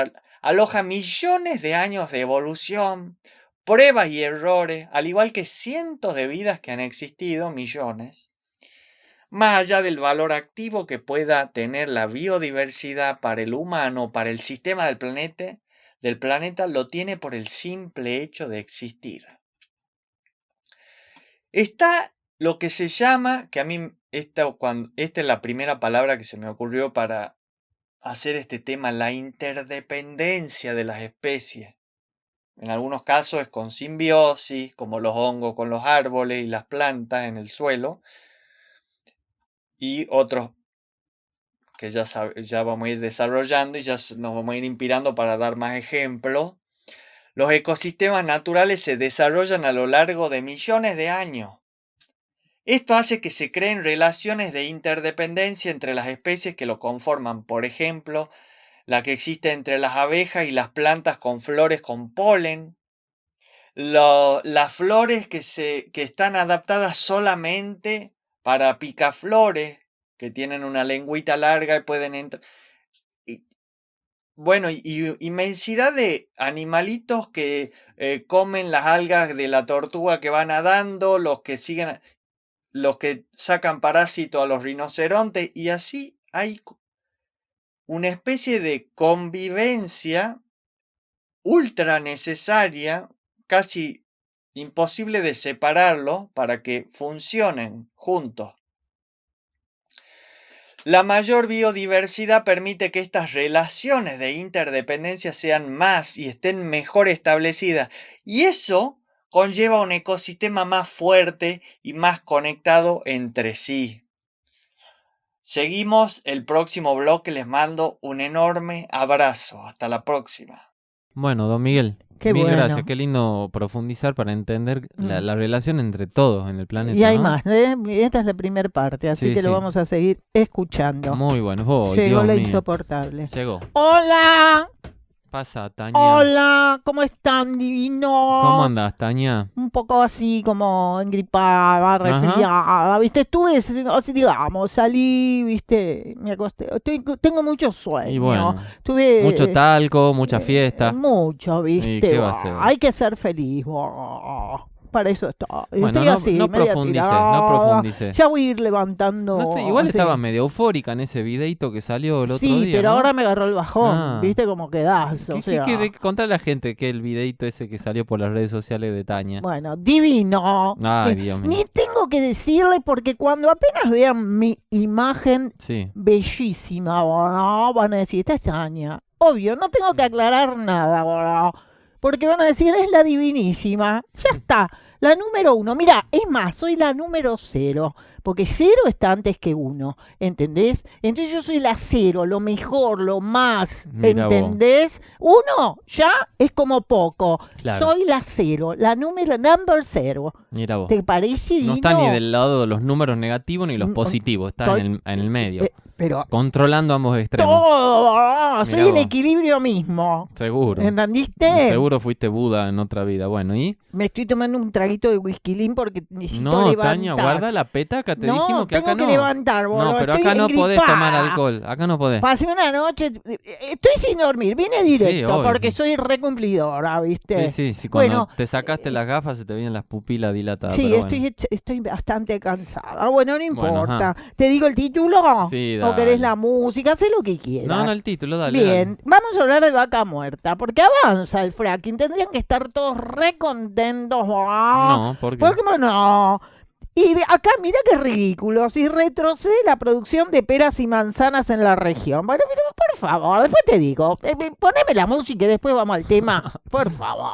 aloja millones de años de evolución, pruebas y errores, al igual que cientos de vidas que han existido, millones. Más allá del valor activo que pueda tener la biodiversidad para el humano, para el sistema del planeta, del planeta lo tiene por el simple hecho de existir. Está lo que se llama, que a mí esta es la primera palabra que se me ocurrió para hacer este tema, la interdependencia de las especies. En algunos casos es con simbiosis, como los hongos con los árboles y las plantas en el suelo, y otros que ya vamos a ir desarrollando y ya nos vamos a ir inspirando para dar más ejemplos. Los ecosistemas naturales se desarrollan a lo largo de millones de años. Esto hace que se creen relaciones de interdependencia entre las especies que lo conforman. Por ejemplo, la que existe entre las abejas y las plantas con flores con polen. Las flores que están adaptadas solamente para picaflores, que tienen una lengüita larga y pueden entrar. Bueno, y inmensidad de animalitos que comen las algas de la tortuga que va nadando, los que sacan parásitos a los rinocerontes, y así hay una especie de convivencia ultra necesaria, casi imposible de separarlo para que funcionen juntos. La mayor biodiversidad permite que estas relaciones de interdependencia sean más y estén mejor establecidas, y eso conlleva un ecosistema más fuerte y más conectado entre sí. Seguimos el próximo bloque, les mando un enorme abrazo. Hasta la próxima. Bueno, don Miguel, Qué mil bueno. gracias. Qué lindo profundizar para entender la relación entre todos en el planeta. Y hay ¿no? más, ¿eh? Esta es la primera parte, así Sí, que lo sí. vamos a seguir escuchando. Muy bueno. Oh, Llegó Dios la mío. insoportable. Llegó. ¡Hola! Pasa, Tania. ¡Hola! ¿Cómo están, divinos? ¿Cómo andás, Tania? Un poco así como engripada, resfriada, ¿viste? Estuve, así digamos, salí, ¿viste? Me acosté. Tengo mucho sueño. Y bueno, Tuve, mucho talco, mucha fiesta. Mucho, ¿viste? ¿Y qué va a ser? Hay que ser feliz. Para eso estoy. Bueno, Estoy no, así, no media profundice, tirada. no profundice. Ya voy a ir levantando. No sé, igual así. estaba medio eufórica en ese videito que salió el otro Sí, día, pero ¿no? ahora me agarró el bajón. Ah. ¿Viste cómo quedás? O sea, Contale a la gente que el videito ese que salió por las redes sociales de Tania. bueno, divino. Ay, Dios mío. Ni tengo que decirle porque cuando apenas vean mi imagen Sí. bellísima, ¿no? Van a decir, esta es Tania. Obvio, no tengo que aclarar nada, ¿no? Porque van a decir, es la divinísima. Ya está, la número 1. Mira, es más, soy la número 0. Porque 0 está antes que 1, ¿entendés? Entonces yo soy la 0, lo mejor, lo más, Mira ¿entendés? 1 ya es como poco. Claro. Soy la 0, la number 0. Mira vos. ¿Te parece, No Dino? está ni del lado de los números negativos ni los No, positivos, está estoy- en el medio. Pero Controlando ambos extremos. todo, soy Mirá el vos. equilibrio mismo. Seguro. ¿Entendiste? Seguro fuiste Buda en otra vida. Bueno, ¿y? Me estoy tomando un traguito de whisky porque necesito No, levantar. Tania, guarda la petaca. Te no, dijimos que tengo acá que no. levantar, boludo. No, pero estoy acá no podés engripada. tomar alcohol. Acá no podés. Pasé una noche, estoy sin dormir, vine directo obvio, porque sí. soy recumplidora, ¿viste? Sí. Cuando Bueno, te sacaste las gafas se te vienen las pupilas dilatadas. Sí, pero bueno. estoy bastante cansada. Bueno, no Bueno, importa. ajá. ¿Te digo el título? Sí, ¿O querés dale. la música? Hacé lo que quieras. No, el título, dale. Bien, vamos a hablar de vaca muerta, porque avanza el fracking. Tendrían que estar todos recontentos. No, ¿por qué? ¿Por qué no? Y acá, mira qué ridículo. Si retrocede la producción de peras y manzanas en la región. Bueno, pero por favor, después te digo. Poneme la música y después vamos al tema. Por favor.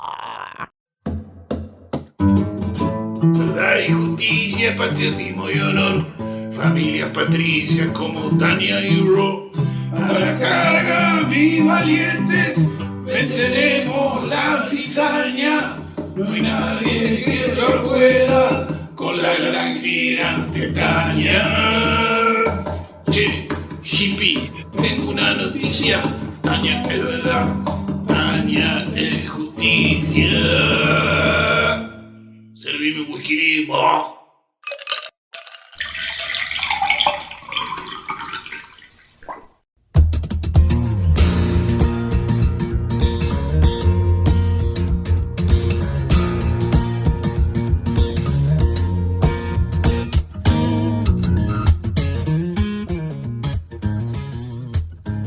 Verdad y justicia, patriotismo y honor. Familias patricias como Tania y Ro. A la carga, mis valientes, venceremos la cizaña. No hay nadie que lo pueda con la gran gigante Tania. Che, hippie, tengo una noticia. Tania es verdad, Tania es justicia. Servime un whisky limbo.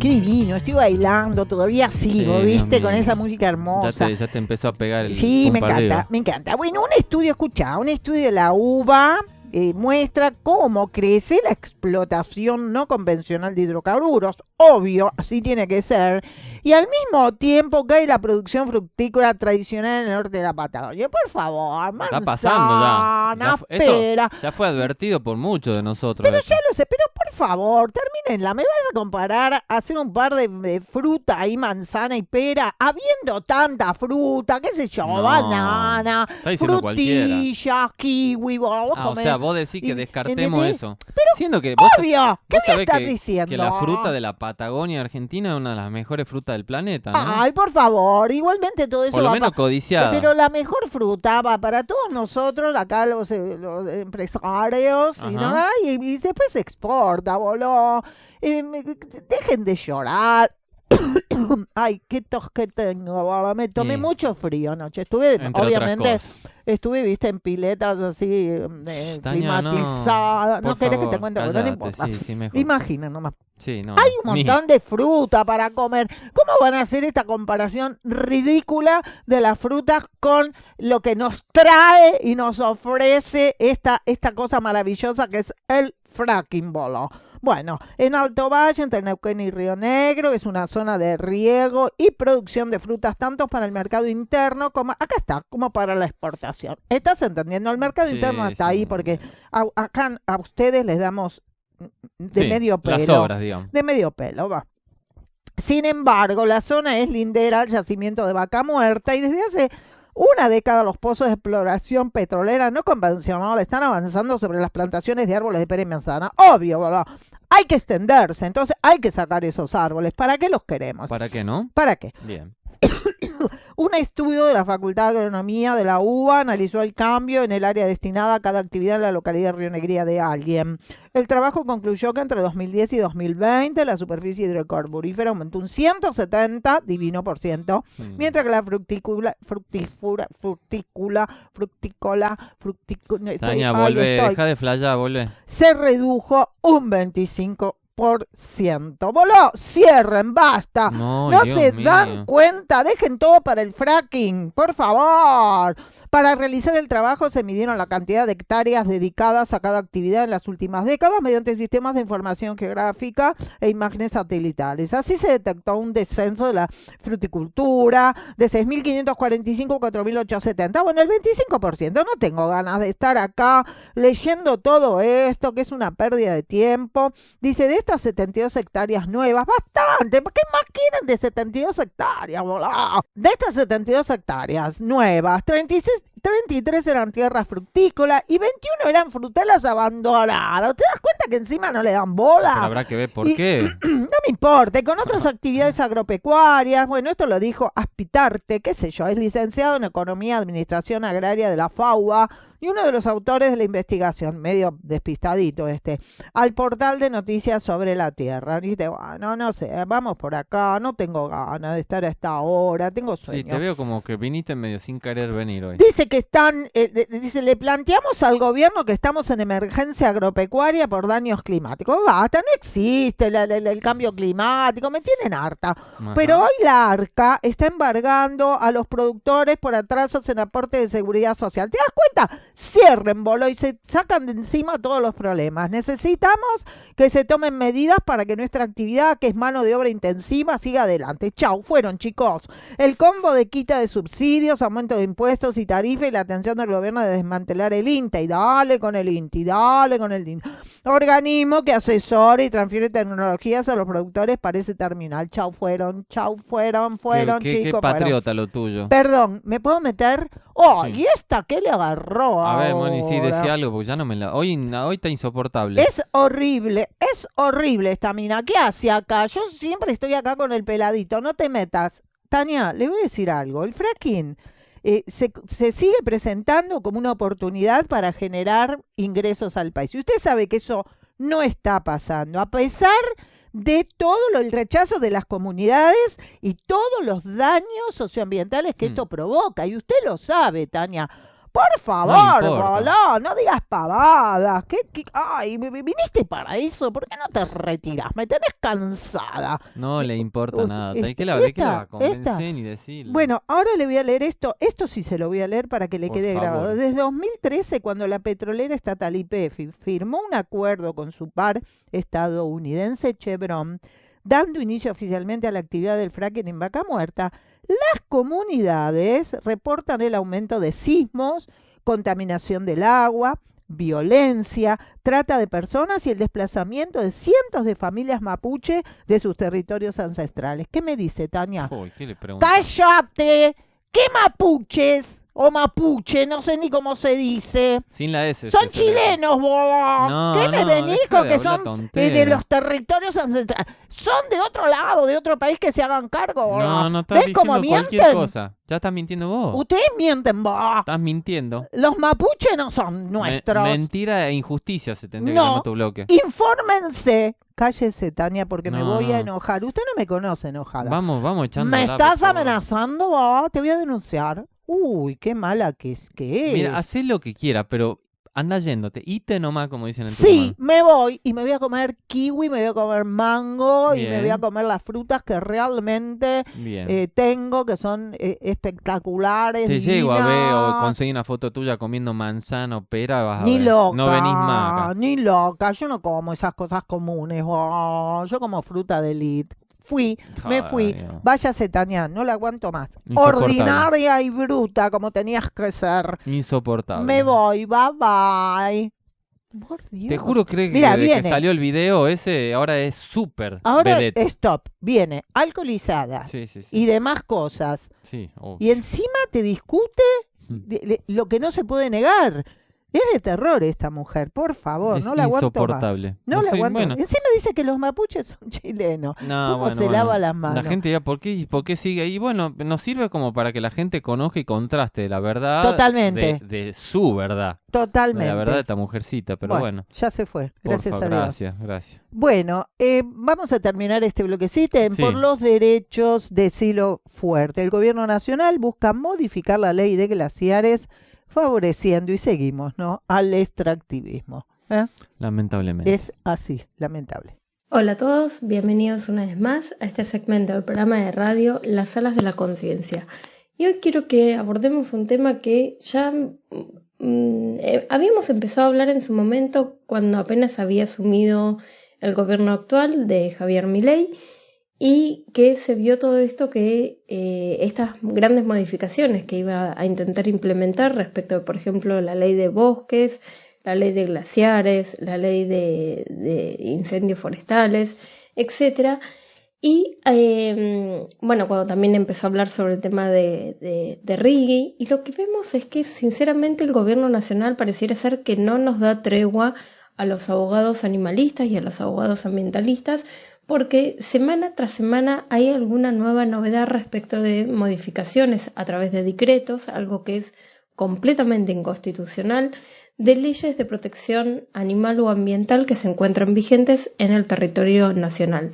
qué divino, estoy bailando, todavía sigo, Sí, Dios ¿viste? Con mío. esa música hermosa. Ya te empezó a pegar el Sí, me pum para encanta, arriba. me encanta. Bueno, un estudio de la UBA muestra cómo crece la explotación no convencional de hidrocarburos. Obvio, así tiene que ser. Y al mismo tiempo cae la producción fructícola tradicional en el norte de la Patagonia. Por favor, Está pasando ya. manzana, Esto pera. ya fue advertido por muchos de nosotros. Pero esto. ya lo sé, pero por favor, termínenla. ¿Me vas a comparar hacer un par de fruta ahí, manzana y pera, habiendo tanta fruta, qué sé yo, No, banana, está diciendo cualquiera. frutillas, kiwi, vos Ah, o comés- sea, vos decís que descartemos ¿entendés? eso. Siendo que vos, Obvio, ¿qué vos me sabés estás que, diciendo? que la fruta de la Patagonia Argentina es una de las mejores frutas del planeta, ¿no? Ay, por favor, igualmente todo eso Por lo va menos codiciada. Pero la mejor fruta va para todos nosotros, acá los empresarios, y, ¿no? Ajá. y después se exporta, boludo. Dejen de llorar. Ay, qué tos que tengo, boludo. Me tomé Sí. mucho frío anoche. Estuve, Entre obviamente, otras cosas. estuve, viste, en piletas así, Tania, no. climatizadas. No, Por querés que favor, te cuente, no cállate, importa. sí, sí, mejor. Imagina nomás. Sí, no, Hay un ni- montón de fruta para comer. ¿Cómo van a hacer esta comparación ridícula de las frutas con lo que nos trae y nos ofrece esta cosa maravillosa que es el fracking, bolo? Bueno, en Alto Valle, entre Neuquén y Río Negro, es una zona de riego y producción de frutas tanto para el mercado interno como, acá está, como para la exportación. ¿Estás entendiendo? El mercado Sí, interno está sí. ahí porque acá a ustedes les damos de Sí, medio pelo. las obras, digamos. De medio pelo, va. Sin embargo, la zona es lindera al yacimiento de Vaca Muerta y desde hace una década los pozos de exploración petrolera no convencional están avanzando sobre las plantaciones de árboles de pera y manzana. Obvio, ¿verdad? Hay que extenderse, entonces hay que sacar esos árboles. ¿Para qué los queremos? ¿Para qué no? ¿Para qué? Bien. Un estudio de la Facultad de Agronomía de la UBA analizó el cambio en el área destinada a cada actividad en la localidad rionegría de Alguien. El trabajo concluyó que entre 2010 y 2020 la superficie hidrocarburífera aumentó un 170 divino por ciento, mientras que la Tania, volvé, deja de flayar, volvé. se redujo un 25%. Voló, cierren, basta. No, No Dios se mío. dan cuenta, dejen todo para el fracking, por favor. Para realizar el trabajo se midieron la cantidad de hectáreas dedicadas a cada actividad en las últimas décadas mediante sistemas de información geográfica e imágenes satelitales. Así se detectó un descenso de la fruticultura de 6.545 a 4.870. Bueno, el 25%. No tengo ganas de estar acá leyendo todo esto, que es una pérdida de tiempo. Dice, de estas 72 hectáreas nuevas, bastante, ¿qué más quieren de 72 hectáreas? Boludo? De estas 72 hectáreas nuevas, 33 eran tierras fructícolas y 21 eran frutelas abandonadas. ¿Te das cuenta que encima no le dan bola? Pero habrá que ver por Y- qué. No me importa, y con otras actividades agropecuarias, bueno, esto lo dijo Aspitarte, qué sé yo, es licenciado en Economía y Administración Agraria de la FAUA y uno de los autores de la investigación, medio despistadito al portal de noticias sobre la Tierra. Dice, bueno, no sé, vamos por acá, no tengo ganas de estar a esta hora, tengo Sí, sueño. te veo como que viniste medio sin querer venir hoy. Dice que dice, le planteamos al gobierno que estamos en emergencia agropecuaria por daños climáticos. Basta, no existe el cambio climático, me tienen harta. Ajá. Pero hoy la ARCA está embargando a los productores por atrasos en aporte de seguridad social. ¿Te das cuenta? Cierren, bolo, y se sacan de encima todos los problemas. Necesitamos que se tomen medidas para que nuestra actividad, que es mano de obra intensiva, siga adelante. Chau, fueron, chicos. El combo de quita de subsidios, aumento de impuestos y tarifas y la atención del gobierno de desmantelar el INTA. Y dale con el INTA, y dale con el INTA. Organismo que asesora y transfiere tecnologías a los productores parece terminal. Chau, fueron, Qué chicos. patriota lo tuyo. Perdón, ¿me puedo meter? Oh, Sí. ¿y esta qué le agarró A ver, Moni, sí, ahora? decía algo, porque ya no me la... Hoy está insoportable. Es horrible esta mina. ¿Qué hace acá? Yo siempre estoy acá con el peladito, no te metas. Tania, le voy a decir algo. El fracking se sigue presentando como una oportunidad para generar ingresos al país. Y usted sabe que eso no está pasando, a pesar de todo el rechazo de las comunidades y todos los daños socioambientales que esto provoca. Y usted lo sabe, Tania. Por favor, No importa. boludo, no digas pavadas. Ay, viniste para eso. ¿Por qué no te retiras? Me tenés cansada. No le importa nada. ¿De qué la esta, va a convencer ni decirle? Bueno, ahora le voy a leer esto. Esto sí se lo voy a leer para que le Por quede favor. grabado. Desde 2013, cuando la petrolera estatal YPF firmó un acuerdo con su par estadounidense Chevron, dando inicio oficialmente a la actividad del fracking en Vaca Muerta, las comunidades reportan el aumento de sismos, contaminación del agua, violencia, trata de personas y el desplazamiento de cientos de familias mapuche de sus territorios ancestrales. ¿Qué me dice, Tania? Uy, ¿qué le pregunta? ¡Cállate! ¿Qué mapuches? O mapuche, no sé ni cómo se dice. Sin la S. Son se celebra. chilenos, vos. No, ¿Qué me no, venís deja con de que hablar son tontera. de los territorios ancestrales? Son de otro lado, de otro país, que se hagan cargo, boludo. No, no estás ¿Ves cómo diciendo cualquier mienten? cosa. Ya estás mintiendo vos. Ustedes mienten, vos. Estás mintiendo. Los mapuches no son nuestros. Mentira e injusticia se tendría No. que llamar tu bloque. Infórmense. Cállese, Tania, porque me No, voy a no. enojar. Usted no me conoce enojada. Vamos echando. ¿Me estás amenazando, vos? Te voy a denunciar. Uy, qué mala que es. Mira, hacé lo que quieras, pero anda yéndote. Ite nomás, como dicen en Sí, Tucumán. me voy y me voy a comer kiwi, me voy a comer mango y me Bien. voy a comer las frutas que realmente Bien. tengo, que son espectaculares. Te llego a ver o divinas. conseguí una foto tuya comiendo manzana o pera, vas a Ni ver. loca, No venís más acá. ni loca. Yo no como esas cosas comunes. Yo como fruta de elite. Me fui. Ay, no. Váyase, Tania, no la aguanto más. Insoportable. Ordinaria y bruta, como tenías que ser. Insoportable. Me voy, bye bye. Por Dios. Te juro que Mira, desde que viene. salió el video ese, ahora es súper Ahora, vedette. stop. Viene alcoholizada Sí. y demás cosas. Sí, obvio. Y encima te discute lo que no se puede negar. Es de terror esta mujer, por favor, Es no la aguanto más. insoportable. No la sé, aguanto. bueno. Encima dice que los mapuches son chilenos. No, ¿Cómo bueno, se bueno. lava las manos? La gente ya, ¿por qué sigue ahí? Bueno, nos sirve como para que la gente conozca y contraste la verdad Totalmente. de su verdad. Totalmente. La verdad de esta mujercita, pero bueno. Ya se fue, Por gracias a favor, Dios. gracias. Bueno, vamos a terminar este bloquecito Sí. por los derechos. Decilo fuerte. El gobierno nacional busca modificar la ley de glaciares, favoreciendo, y seguimos, ¿no?, al extractivismo. Lamentablemente. Es así, lamentable. Hola a todos, bienvenidos una vez más a este segmento del programa de radio Las Salas de la Conciencia. Y hoy quiero que abordemos un tema que ya habíamos empezado a hablar en su momento cuando apenas había asumido el gobierno actual de Javier Milei, y que se vio todo esto, que estas grandes modificaciones que iba a intentar implementar respecto de, por ejemplo, la ley de bosques, la ley de glaciares, la ley de incendios forestales, etcétera. Y bueno, cuando también empezó a hablar sobre el tema de Rigui, y lo que vemos es que sinceramente el gobierno nacional pareciera ser que no nos da tregua a los abogados animalistas y a los abogados ambientalistas, porque semana tras semana hay alguna nueva novedad respecto de modificaciones a través de decretos, algo que es completamente inconstitucional, de leyes de protección animal o ambiental que se encuentran vigentes en el territorio nacional.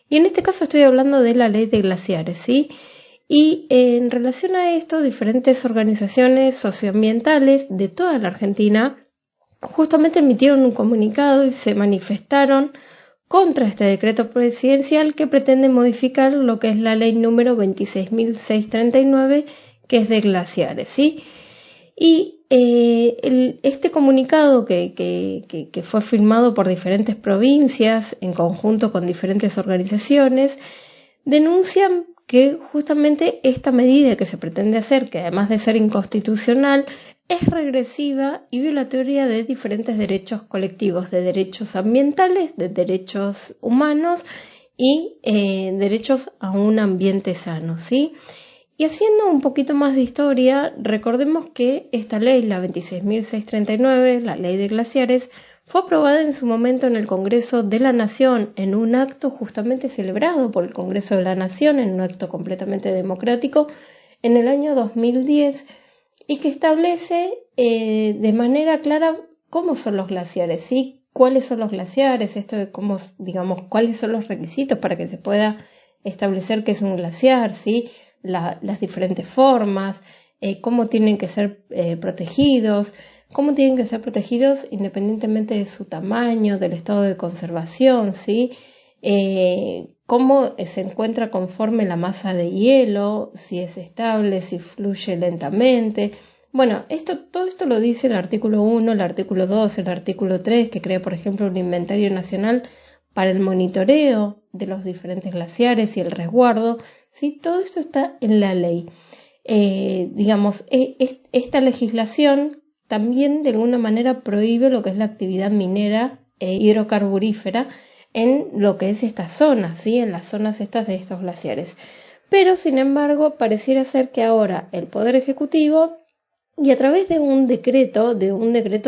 Y en este caso estoy hablando de la ley de glaciares, ¿sí? Y en relación a esto, diferentes organizaciones socioambientales de toda la Argentina justamente emitieron un comunicado y se manifestaron contra este decreto presidencial que pretende modificar lo que es la ley número 26.639, que es de glaciares, ¿sí? Y este comunicado que fue firmado por diferentes provincias en conjunto con diferentes organizaciones denuncian que justamente esta medida que se pretende hacer, que además de ser inconstitucional, es regresiva y violatoria de diferentes derechos colectivos, de derechos ambientales, de derechos humanos y derechos a un ambiente sano, ¿sí? Y haciendo un poquito más de historia, recordemos que esta ley, la 26.639, la ley de glaciares, fue aprobada en su momento en el Congreso de la Nación, en un acto justamente celebrado por el Congreso de la Nación, en un acto completamente democrático, en el año 2010, y que establece de manera clara cómo son los glaciares, ¿sí? Cuáles son los glaciares, esto de cómo, digamos, cuáles son los requisitos para que se pueda establecer qué es un glaciar, ¿sí? Las diferentes formas, cómo tienen que ser protegidos, independientemente de su tamaño, del estado de conservación, ¿sí? Cómo se encuentra conforme la masa de hielo, si es estable, si fluye lentamente. Bueno, todo esto lo dice el artículo 1, el artículo 2, el artículo 3, que crea, por ejemplo, un inventario nacional para el monitoreo de los diferentes glaciares y el resguardo, ¿sí? Todo esto está en la ley. Esta legislación también de alguna manera prohíbe lo que es la actividad minera e hidrocarburífera en lo que es esta zona, ¿sí? En las zonas estas de estos glaciares. Pero, sin embargo, pareciera ser que ahora el Poder Ejecutivo, y a través de un decreto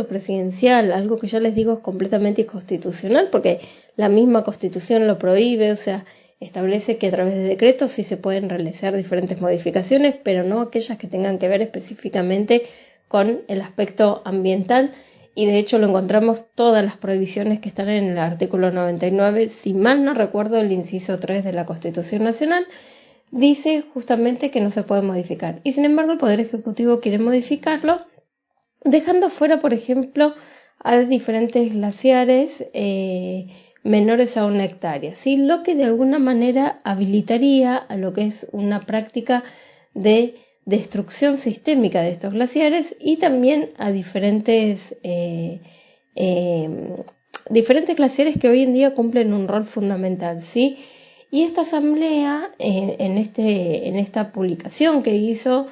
presidencial, algo que ya les digo es completamente inconstitucional, porque la misma Constitución lo prohíbe, o sea, establece que a través de decretos sí se pueden realizar diferentes modificaciones, pero no aquellas que tengan que ver específicamente con el aspecto ambiental, y de hecho lo encontramos todas las prohibiciones que están en el artículo 99, si mal no recuerdo el inciso 3 de la Constitución Nacional, dice justamente que no se puede modificar. Y sin embargo el Poder Ejecutivo quiere modificarlo, dejando fuera, por ejemplo, a diferentes glaciares menores a 1 hectárea, ¿sí? Lo que de alguna manera habilitaría a lo que es una práctica de destrucción sistémica de estos glaciares y también a diferentes glaciares que hoy en día cumplen un rol fundamental, ¿sí? Y esta asamblea, en esta publicación que hizo,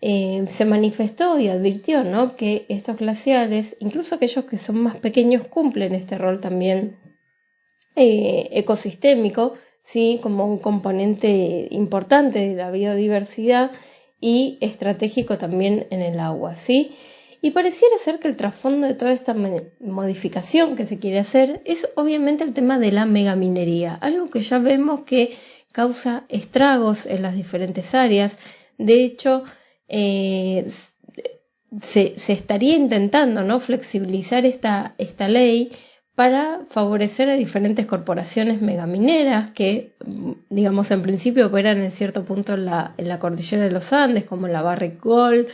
se manifestó y advirtió, ¿no?, que estos glaciares, incluso aquellos que son más pequeños, cumplen este rol también ecosistémico, ¿sí?, como un componente importante de la biodiversidad y estratégico también en el agua, ¿sí? Y pareciera ser que el trasfondo de toda esta modificación que se quiere hacer es obviamente el tema de la megaminería, algo que ya vemos que causa estragos en las diferentes áreas. De hecho, se estaría intentando, ¿no?, flexibilizar esta ley para favorecer a diferentes corporaciones megamineras que, digamos, en principio operan en cierto punto en la cordillera de los Andes, como la Barrick Gold,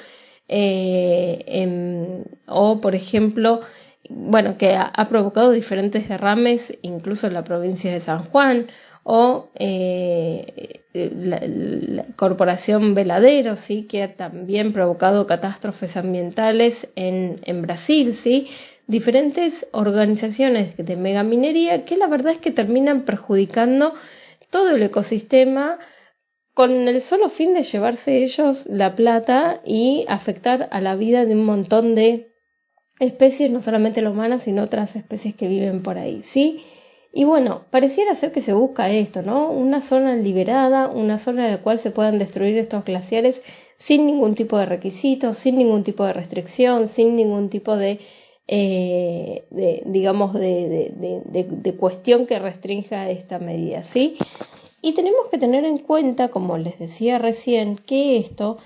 o por ejemplo, bueno, que ha provocado diferentes derrames incluso en la provincia de San Juan, o la corporación Veladero, ¿sí?, que ha también provocado catástrofes ambientales en Brasil, ¿sí? Diferentes organizaciones de megaminería que la verdad es que terminan perjudicando todo el ecosistema con el solo fin de llevarse ellos la plata y afectar a la vida de un montón de especies, no solamente la humana, sino otras especies que viven por ahí, ¿sí? Y bueno, pareciera ser que se busca esto, ¿no? Una zona liberada, una zona en la cual se puedan destruir estos glaciares sin ningún tipo de requisito, sin ningún tipo de restricción, sin ningún tipo de cuestión que restrinja esta medida, ¿sí? Y tenemos que tener en cuenta, como les decía recién, que esto,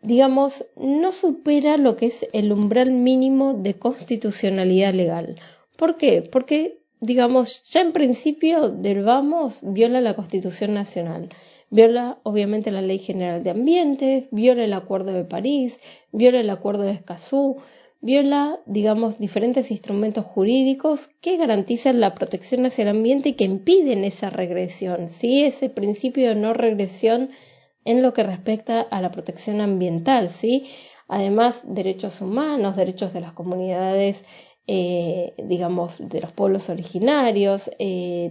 digamos, no supera lo que es el umbral mínimo de constitucionalidad legal. ¿Por qué? Porque, digamos, ya en principio del vamos viola la Constitución Nacional, viola obviamente la Ley General de Ambiente, viola el Acuerdo de París, viola el Acuerdo de Escazú, viola, digamos, diferentes instrumentos jurídicos que garantizan la protección hacia el ambiente y que impiden esa regresión, ¿sí? Ese principio de no regresión en lo que respecta a la protección ambiental, ¿sí? Además, derechos humanos, derechos de las comunidades, digamos, de los pueblos originarios,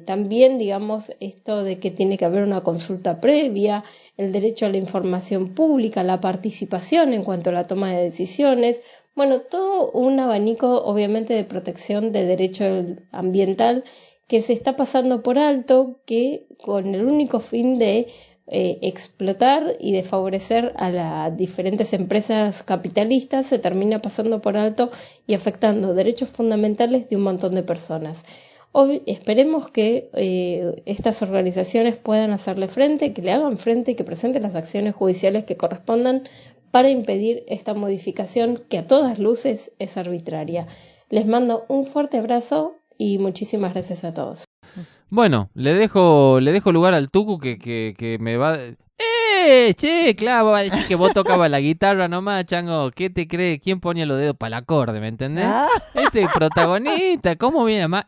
también, digamos, esto de que tiene que haber una consulta previa, el derecho a la información pública, la participación en cuanto a la toma de decisiones. Bueno, todo un abanico obviamente de protección de derecho ambiental que se está pasando por alto, que con el único fin de explotar y de favorecer a las diferentes empresas capitalistas se termina pasando por alto y afectando derechos fundamentales de un montón de personas. Esperemos que estas organizaciones puedan hacerle frente, que le hagan frente y que presenten las acciones judiciales que correspondan para impedir esta modificación que a todas luces es arbitraria. Les mando un fuerte abrazo y muchísimas gracias a todos. Bueno, le dejo lugar al Tucu que me va... Che, claro, va a decir que vos tocabas la guitarra nomás, chango. ¿Qué te crees? ¿Quién ponía los dedos para el acorde, me entendés? Ah, Este protagonista, ¿cómo viene más?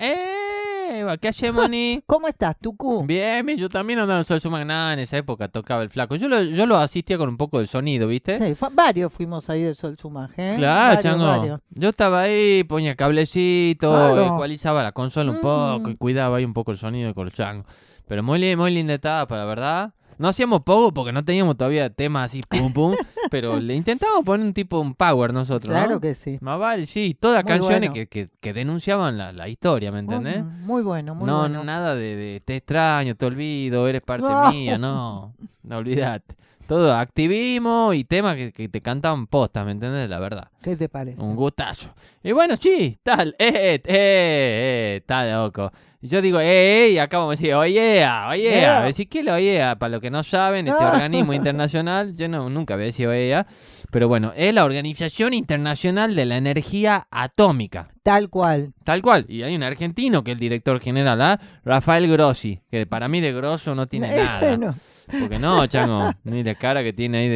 ¿Qué hacemos, ni? ¿cómo estás, Tucu? Bien, yo también andaba en Sol Sumac. Nada, en esa época tocaba el flaco. Yo lo asistía con un poco de sonido, ¿viste? Sí, varios fuimos ahí de Sol Sumaje, ¿eh? Claro, Varios, chango. varios. Yo estaba ahí, ponía cablecito, Claro. ecualizaba la consola un poco y cuidaba ahí un poco el sonido con el chango. Pero muy linda etapa, la verdad. No hacíamos poco porque no teníamos todavía temas así, pum, pum. Pero le intentábamos poner un power nosotros, ¿no? Claro que sí. Más vale, sí. Todas Muy canciones bueno. que denunciaban la historia, ¿me entendés? Muy bueno, muy No, bueno. nada de te extraño, te olvido, eres parte No. mía, no olvidate. Todo activismo y temas que te cantaban postas, ¿me entendés? La verdad. ¿Qué te parece? Un gustazo. Y bueno, sí, tal, está loco. Y yo digo, y acá vamos a decir, oye, Yeah. decir que lo oye, para los que no saben, este No. organismo internacional, yo nunca había dicho oye, pero bueno, es la Organización Internacional de la Energía Atómica. Tal cual. Tal cual. Y hay un argentino que es el director general, ¿ah? Rafael Grossi, que para mí de grosso no tiene nada. Bueno, Porque no, chango, ni la cara que tiene ahí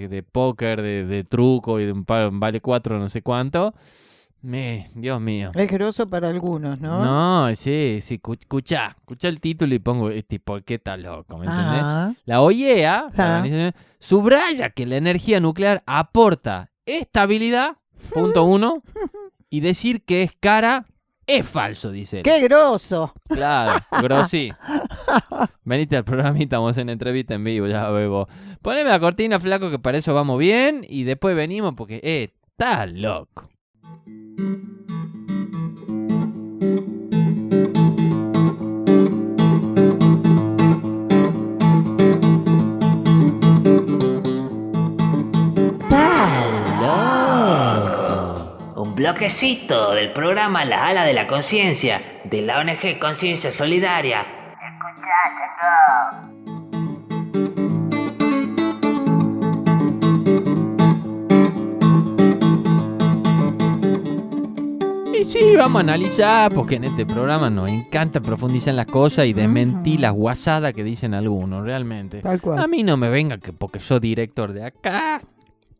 de póker, de truco y de un vale 4 no sé cuánto. Dios mío. es groso para algunos, ¿no? No, sí, escucha el título y pongo, ¿por qué está loco? ¿Me entendés? Ah, La OIEA, la Ah. organización, subraya que la energía nuclear aporta estabilidad, punto 1, y decir que es cara es falso, dice él. ¡qué groso! Claro, Grossi. Venite al programita, vamos en entrevista en vivo, ya bebo. Poneme la cortina, flaco, que para eso vamos bien. Y después venimos porque está loco. Un bloquecito del programa Las Alas de la Conciencia de la ONG Conciencia Solidaria. Y sí, vamos a analizar, porque en este programa nos encanta profundizar en las cosas y desmentir las guasadas que dicen algunos, realmente. Tal cual. A mí no me venga que porque soy director de acá,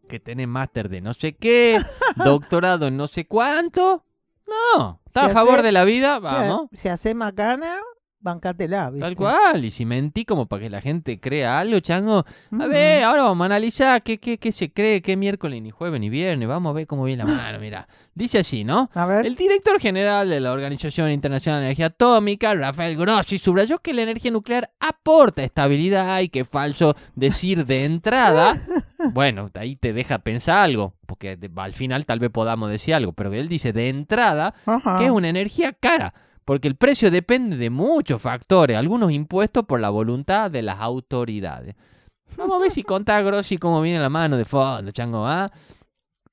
que tenés máster de no sé qué, doctorado en no sé cuánto. No, ¿estás Si a favor hace- de la vida? Vamos. Si hace macana, bancátela, ¿viste? Tal cual, y si mentí como para que la gente crea algo, chango. A ver, ahora vamos a analizar qué se cree, qué miércoles, ni jueves, ni viernes. Vamos a ver cómo viene la mano, mira. Dice así, ¿no? A ver. El director general de la Organización Internacional de Energía Atómica, Rafael Grossi, subrayó que la energía nuclear aporta estabilidad y que es falso decir de entrada. Bueno, ahí te deja pensar algo, porque al final tal vez podamos decir algo, pero él dice de entrada Ajá. que es una energía cara, porque el precio depende de muchos factores, algunos impuestos por la voluntad de las autoridades. Vamos a ver si contá Grossi cómo viene la mano de fondo, chango, ¿ah?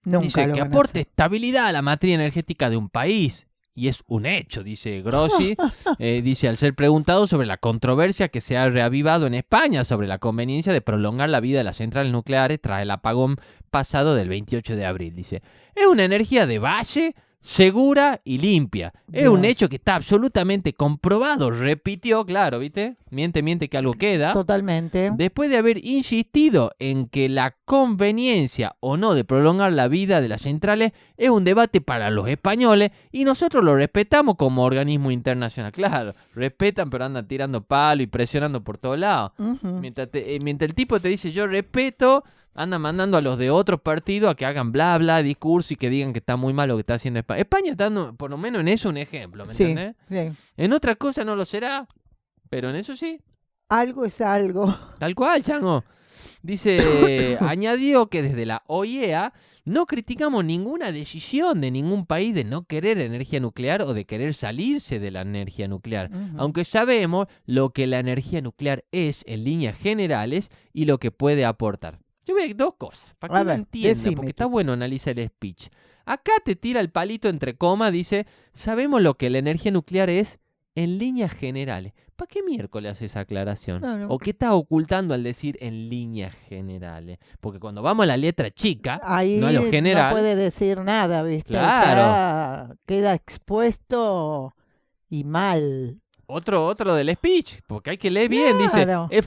Nunca Dice lo que van a aporte hacer. estabilidad a la matriz energética de un país. Y es un hecho, dice Grossi. Dice, al ser preguntado sobre la controversia que se ha reavivado en España sobre la conveniencia de prolongar la vida de las centrales nucleares tras el apagón pasado del 28 de abril. Dice, es una energía de base, segura y limpia. Es un Dios. hecho que está absolutamente comprobado. Repitió, claro, ¿viste? Miente que algo queda. Totalmente. Después de haber insistido en que la conveniencia o no de prolongar la vida de las centrales es un debate para los españoles y nosotros lo respetamos como organismo internacional. Claro, respetan pero andan tirando palo y presionando por todos lados. Ujú. Mientras el tipo te dice yo respeto, anda mandando a los de otros partidos a que hagan bla bla discurso y que digan que está muy mal lo que está haciendo España. España está dando, por lo menos en eso, un ejemplo, ¿me Sí, entendés? sí. En otra cosa no lo será, pero en eso sí. Algo es algo. Tal cual, chango. Dice, añadió que desde la OIEA no criticamos ninguna decisión de ningún país de no querer energía nuclear o de querer salirse de la energía nuclear, Ujú. aunque sabemos lo que la energía nuclear es en líneas generales y lo que puede aportar. Yo veo dos cosas, para A que lo ver, entienda, decime porque tú. está bueno analizar el speech. Acá te tira el palito entre comas, dice, sabemos lo que la energía nuclear es en líneas generales. ¿Para qué miércoles hace esa aclaración? Claro. ¿O qué estás ocultando al decir en líneas generales? Porque cuando vamos a la letra chica, Ahí no a lo general, no puede decir nada, ¿viste? Claro. Ya queda expuesto y mal. otro del speech, porque hay que leer bien, dice, Claro. es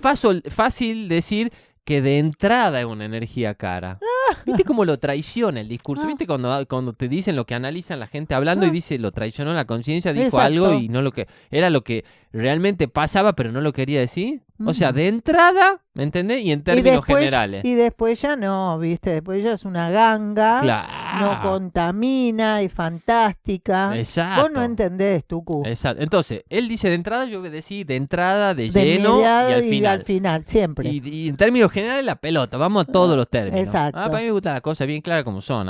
fácil decir que de entrada es una energía cara. ¿Viste cómo lo traiciona el discurso? ¿Viste cuando te dicen lo que analizan la gente hablando y dice lo traicionó la conciencia, dijo Exacto. algo y no lo que era lo que realmente pasaba, pero no lo quería decir? O sea, de entrada, ¿me entendés? Y en términos generales. Y después ya no, ¿viste? Después ya es una ganga, Claro. no contamina, es fantástica. Exacto. Vos no entendés, Tucu. Exacto. Entonces, él dice de entrada, yo obedecí de entrada, de De lleno inmediato y al final. siempre. Y en términos generales, la pelota. Vamos a todos los términos. Exacto. Para mí me gustan las cosas bien claras como son.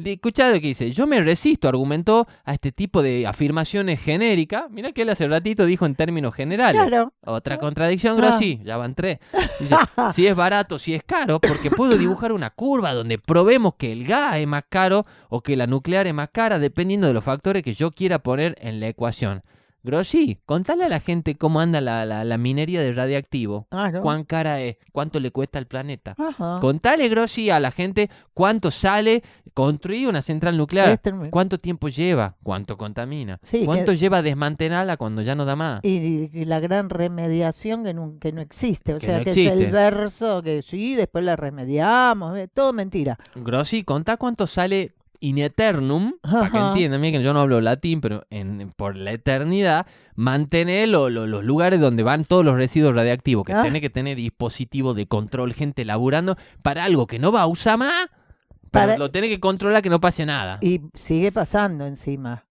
Escuchá lo que dice. Yo me resisto, argumentó, a este tipo de afirmaciones genéricas. Mirá que él hace ratito dijo en términos generales. Claro. Otra contradicción, Grossi. Ya van 3. Dice, si es barato, si es caro, porque puedo dibujar una curva donde probemos que el gas es más caro o que la nuclear es más cara, dependiendo de los factores que yo quiera poner en la ecuación. Grossi, contale a la gente cómo anda la minería de radiactivo. Claro. Cuán cara es, cuánto le cuesta al planeta. Ajá. Contale, Grossi, a la gente cuánto sale construir una central nuclear. Cuánto tiempo lleva, cuánto contamina. Sí, cuánto lleva desmantelarla cuando ya no da más. Y la gran remediación que no existe. O Que sea, no que es existe. el verso que sí, después la remediamos. Todo mentira. Grossi, contá cuánto sale in eternum, para que Ajá. entiendan bien que yo no hablo latín, pero por la eternidad, mantener los lugares donde van todos los residuos radiactivos, que tiene que tener dispositivos de control, gente laburando para algo que no va a usar más, pero lo tiene que controlar que no pase nada. Y sigue pasando encima.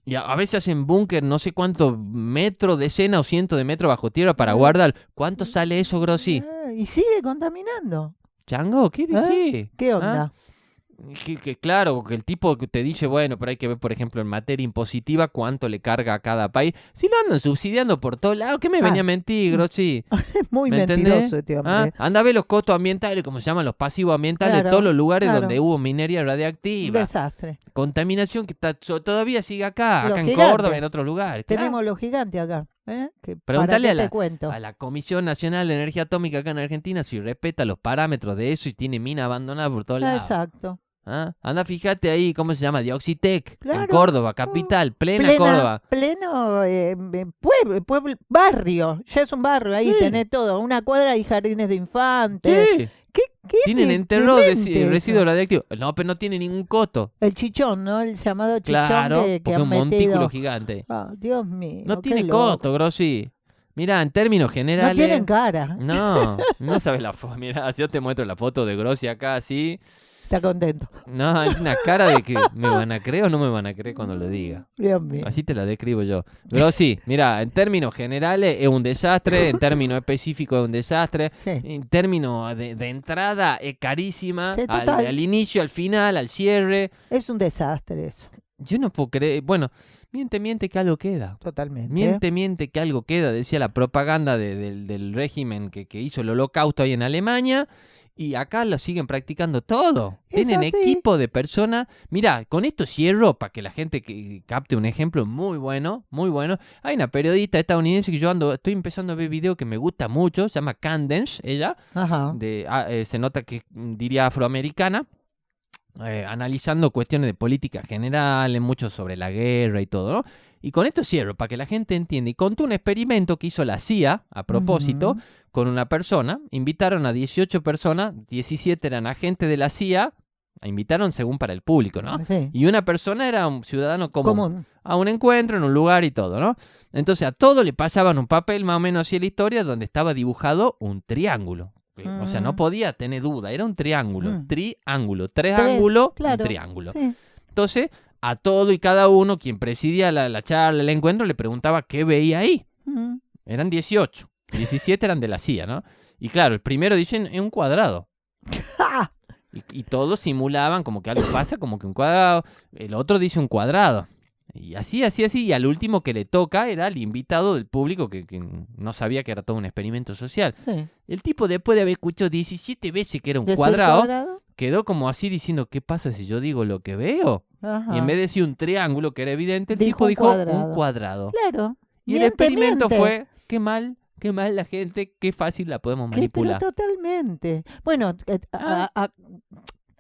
Y a veces hacen búnker, no sé cuántos metros, decenas o cientos de metros bajo tierra para guardar. ¿Cuánto sale eso, Grossi? Y sigue contaminando. ¿Chango? ¿Qué dije? ¿Qué onda? Que claro, que el tipo que te dice, bueno, pero hay que ver, por ejemplo, en materia impositiva, cuánto le carga a cada país. Si lo andan subsidiando por todos lados, ¿qué me venía a mentir, Grossi? Es muy ¿Me mentiroso entendés? este hombre. Anda a ver los costos ambientales, como se llaman los pasivos ambientales, Claro, de todos los lugares claro. donde hubo minería Un radiactiva. desastre. Contaminación que todavía sigue acá, Los en gigantes. Córdoba, en otros lugares. claro. Tenemos los gigantes acá. Que Preguntale ¿para qué a te cuento? la Comisión Nacional de Energía Atómica acá en Argentina si respeta los parámetros de eso y tiene mina abandonada por todos lados. Exacto. Anda, fíjate ahí, ¿cómo se llama? Dioxitec, en Claro. Córdoba, capital, plena Córdoba. Pleno pueblo, barrio. Ya es un barrio. Ahí Sí. tenés todo. Una cuadra y jardines de infantes. Sí, ¿Qué tienen de- enterro de demente eso? residuos radiactivos. No, pero no tiene ningún costo. El chichón, ¿no? El llamado chichón Claro, que porque han un montículo metido. gigante. Dios mío. No qué tiene loco. costo, Grossi. Mira, en términos generales. No tienen cara. No sabes la foto. Mira, si yo te muestro la foto de Grossi acá así. Está contento. No, hay una cara de que me van a creer o no me van a creer cuando lo diga. Dios mío. Así te la describo yo. Grossi, mira, en términos generales es un desastre, en términos específicos es un desastre, Sí. en términos de entrada es carísima, Sí, total. al inicio, al final, al cierre. Es un desastre eso. Yo no puedo creer, bueno, miente que algo queda. Totalmente. Miente que algo queda, decía la propaganda del régimen que hizo el holocausto ahí en Alemania. Y acá lo siguen practicando todo. Es Tienen así. equipo de personas. Mira, con esto cierro para que la gente que capte un ejemplo muy bueno, muy bueno. Hay una periodista estadounidense que estoy empezando a ver video que me gusta mucho. Se llama Candace, ella. Ajá. Se nota que diría afroamericana. Analizando cuestiones de política general, mucho sobre la guerra y todo, ¿no? Y con esto cierro, para que la gente entienda. Y contó un experimento que hizo la CIA, a propósito, Ujú. con una persona. Invitaron a 18 personas, 17 eran agentes de la CIA, invitaron según para el público, ¿no? Sí. Y una persona era un ciudadano común. Común. A un encuentro, en un lugar y todo, ¿no? Entonces a todos le pasaban un papel, más o menos así en la historia, donde estaba dibujado un triángulo. O sea, no podía tener duda, era un triángulo. Triángulo. Tres ángulos, claro. un triángulo. Sí. Entonces, a todo y cada uno, quien presidía la charla, el encuentro, le preguntaba qué veía ahí. Mm. Eran 18. 17 eran de la CIA, ¿no? Y claro, el primero dicen es un cuadrado. ¡Ja! Y todos simulaban como que algo pasa, como que un cuadrado. El otro dice un cuadrado. Y así. Y al último que le toca era el invitado del público que no sabía que era todo un experimento social. Sí. El tipo, después de haber escuchado 17 veces que era un ¿Decir cuadrado, quedó como así diciendo, ¿qué pasa si yo digo lo que veo? Ajá. Y en vez de decir un triángulo, que era evidente, el Dijo tipo un dijo cuadrado. un cuadrado. Claro. Y el Miente, experimento miente. fue, qué mal la gente, qué fácil la podemos Pero manipular. totalmente. Bueno,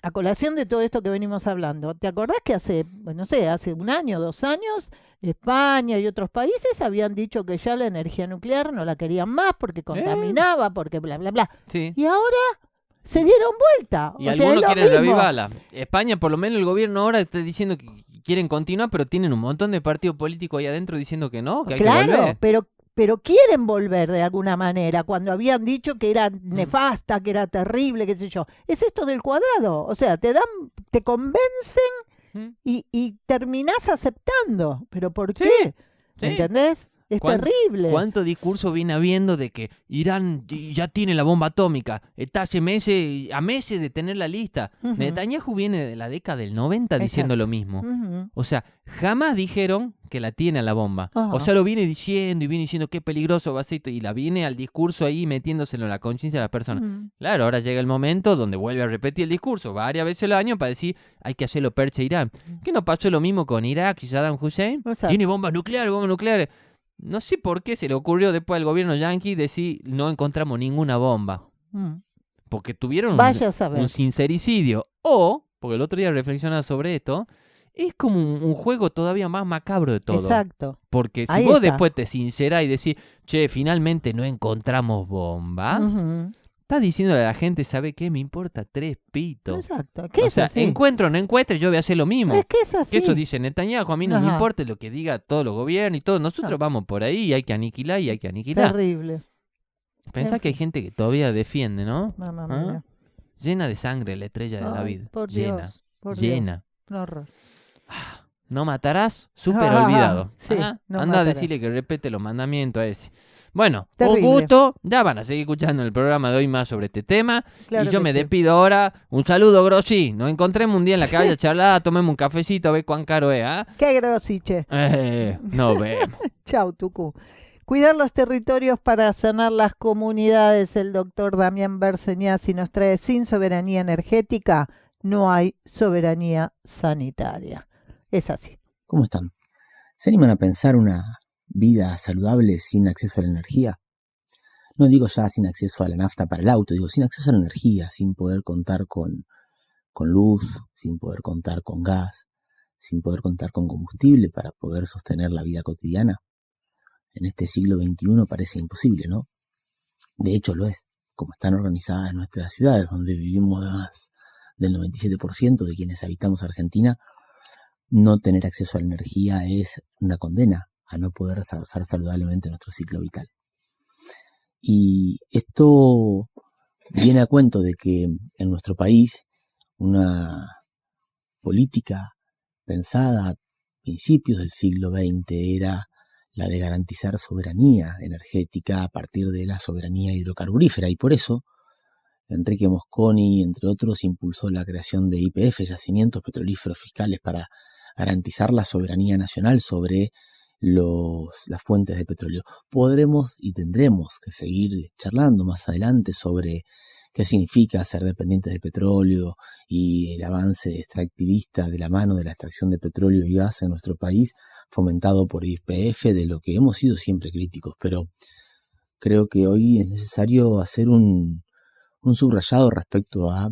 a colación de todo esto que venimos hablando, ¿te acordás que hace, bueno, no sé, hace 1 año, 2 años, España y otros países habían dicho que ya la energía nuclear no la querían más porque contaminaba, porque bla, bla, bla? Sí. Y ahora se dieron vuelta. Y o sea, algunos es lo quieren mismo. reavivarla. España, por lo menos el gobierno ahora está diciendo que quieren continuar, pero tienen un montón de partidos políticos ahí adentro diciendo que no, que hay que Claro, volver. pero quieren volver de alguna manera, cuando habían dicho que era nefasta, que era terrible, qué sé yo. Es esto del cuadrado, o sea, te convencen y terminás aceptando. ¿Pero por Sí, qué? sí. ¿Entendés? Es terrible. ¿Cuánto discurso viene habiendo de que Irán ya tiene la bomba atómica? Está a meses de tenerla lista. Ujú. Netanyahu viene de la década del 90 diciendo Exacto. lo mismo. Ujú. O sea, jamás dijeron que la tiene la bomba. Ajá. O sea, lo viene diciendo y viene diciendo qué peligroso va a ser. Y la viene al discurso ahí metiéndoselo en la conciencia de las personas. Ujú. Claro, ahora llega el momento donde vuelve a repetir el discurso varias veces al año para decir hay que hacerlo percha a Irán. ¿Qué no pasó lo mismo con Irak y Saddam Hussein? Exacto. Tiene bombas nucleares. No sé por qué se le ocurrió después al gobierno yanqui decir no encontramos ninguna bomba. Mm. Porque tuvieron Vaya a saber. un sincericidio. O, porque el otro día reflexionaba sobre esto, es como un juego todavía más macabro de todo. Exacto. Porque si Ahí vos está. después te sincerás y decís, che, finalmente no encontramos bomba, Ujú. estás diciéndole a la gente, ¿sabe qué? Me importa 3 pitos. Exacto. ¿Qué O es sea, así? encuentro o no encuentre, yo voy a hacer lo mismo. Es que es así. Que eso dice Netanyahu, a mí no me Ajá. importa lo que diga todos los gobiernos y todo. Nosotros No. vamos por ahí y hay que aniquilar y hay que aniquilar. Terrible. Pensá En que hay fin. gente que todavía defiende, ¿no? Mamá ¿Ah? mía. Llena de sangre la estrella de Ay, David. por Llena. Dios, por Llena. Un horror. No matarás, súper Ajá, olvidado. sí, Ajá. no Anda a matarás. decirle que respete los mandamientos a ese. Bueno, Terrible. un gusto. Ya van a seguir escuchando el programa de hoy más sobre este tema. Claro y yo que me sí. despido ahora. Un saludo, Grossi. Nos encontremos un día en la calle a charlar, tomemos un cafecito a ver cuán caro es, ¿ah? Qué grosiche. Nos vemos. Chau, Tucu. Cuidar los territorios para sanar las comunidades. El doctor Damián Berseñasi nos trae: sin soberanía energética no hay soberanía sanitaria. Es así. ¿Cómo están? ¿Se animan a pensar una vida saludable sin acceso a la energía? No digo ya sin acceso a la nafta para el auto, digo sin acceso a la energía, sin poder contar con luz, sin poder contar con gas, sin poder contar con combustible para poder sostener la vida cotidiana. En este siglo XXI parece imposible, ¿no? De hecho lo es, como están organizadas nuestras ciudades, donde vivimos más del 97% de quienes habitamos Argentina. No tener acceso a la energía es una condena a no poder desarrollar saludablemente nuestro ciclo vital. Y esto viene a cuento de que en nuestro país una política pensada a principios del siglo XX era la de garantizar soberanía energética a partir de la soberanía hidrocarburífera, y por eso Enrique Mosconi, entre otros, impulsó la creación de YPF, yacimientos petrolíferos fiscales, para garantizar la soberanía nacional sobre las fuentes de petróleo. Podremos y tendremos que seguir charlando más adelante sobre qué significa ser dependientes de petróleo y el avance extractivista de la mano de la extracción de petróleo y gas en nuestro país, fomentado por YPF, de lo que hemos sido siempre críticos, pero creo que hoy es necesario hacer un subrayado respecto a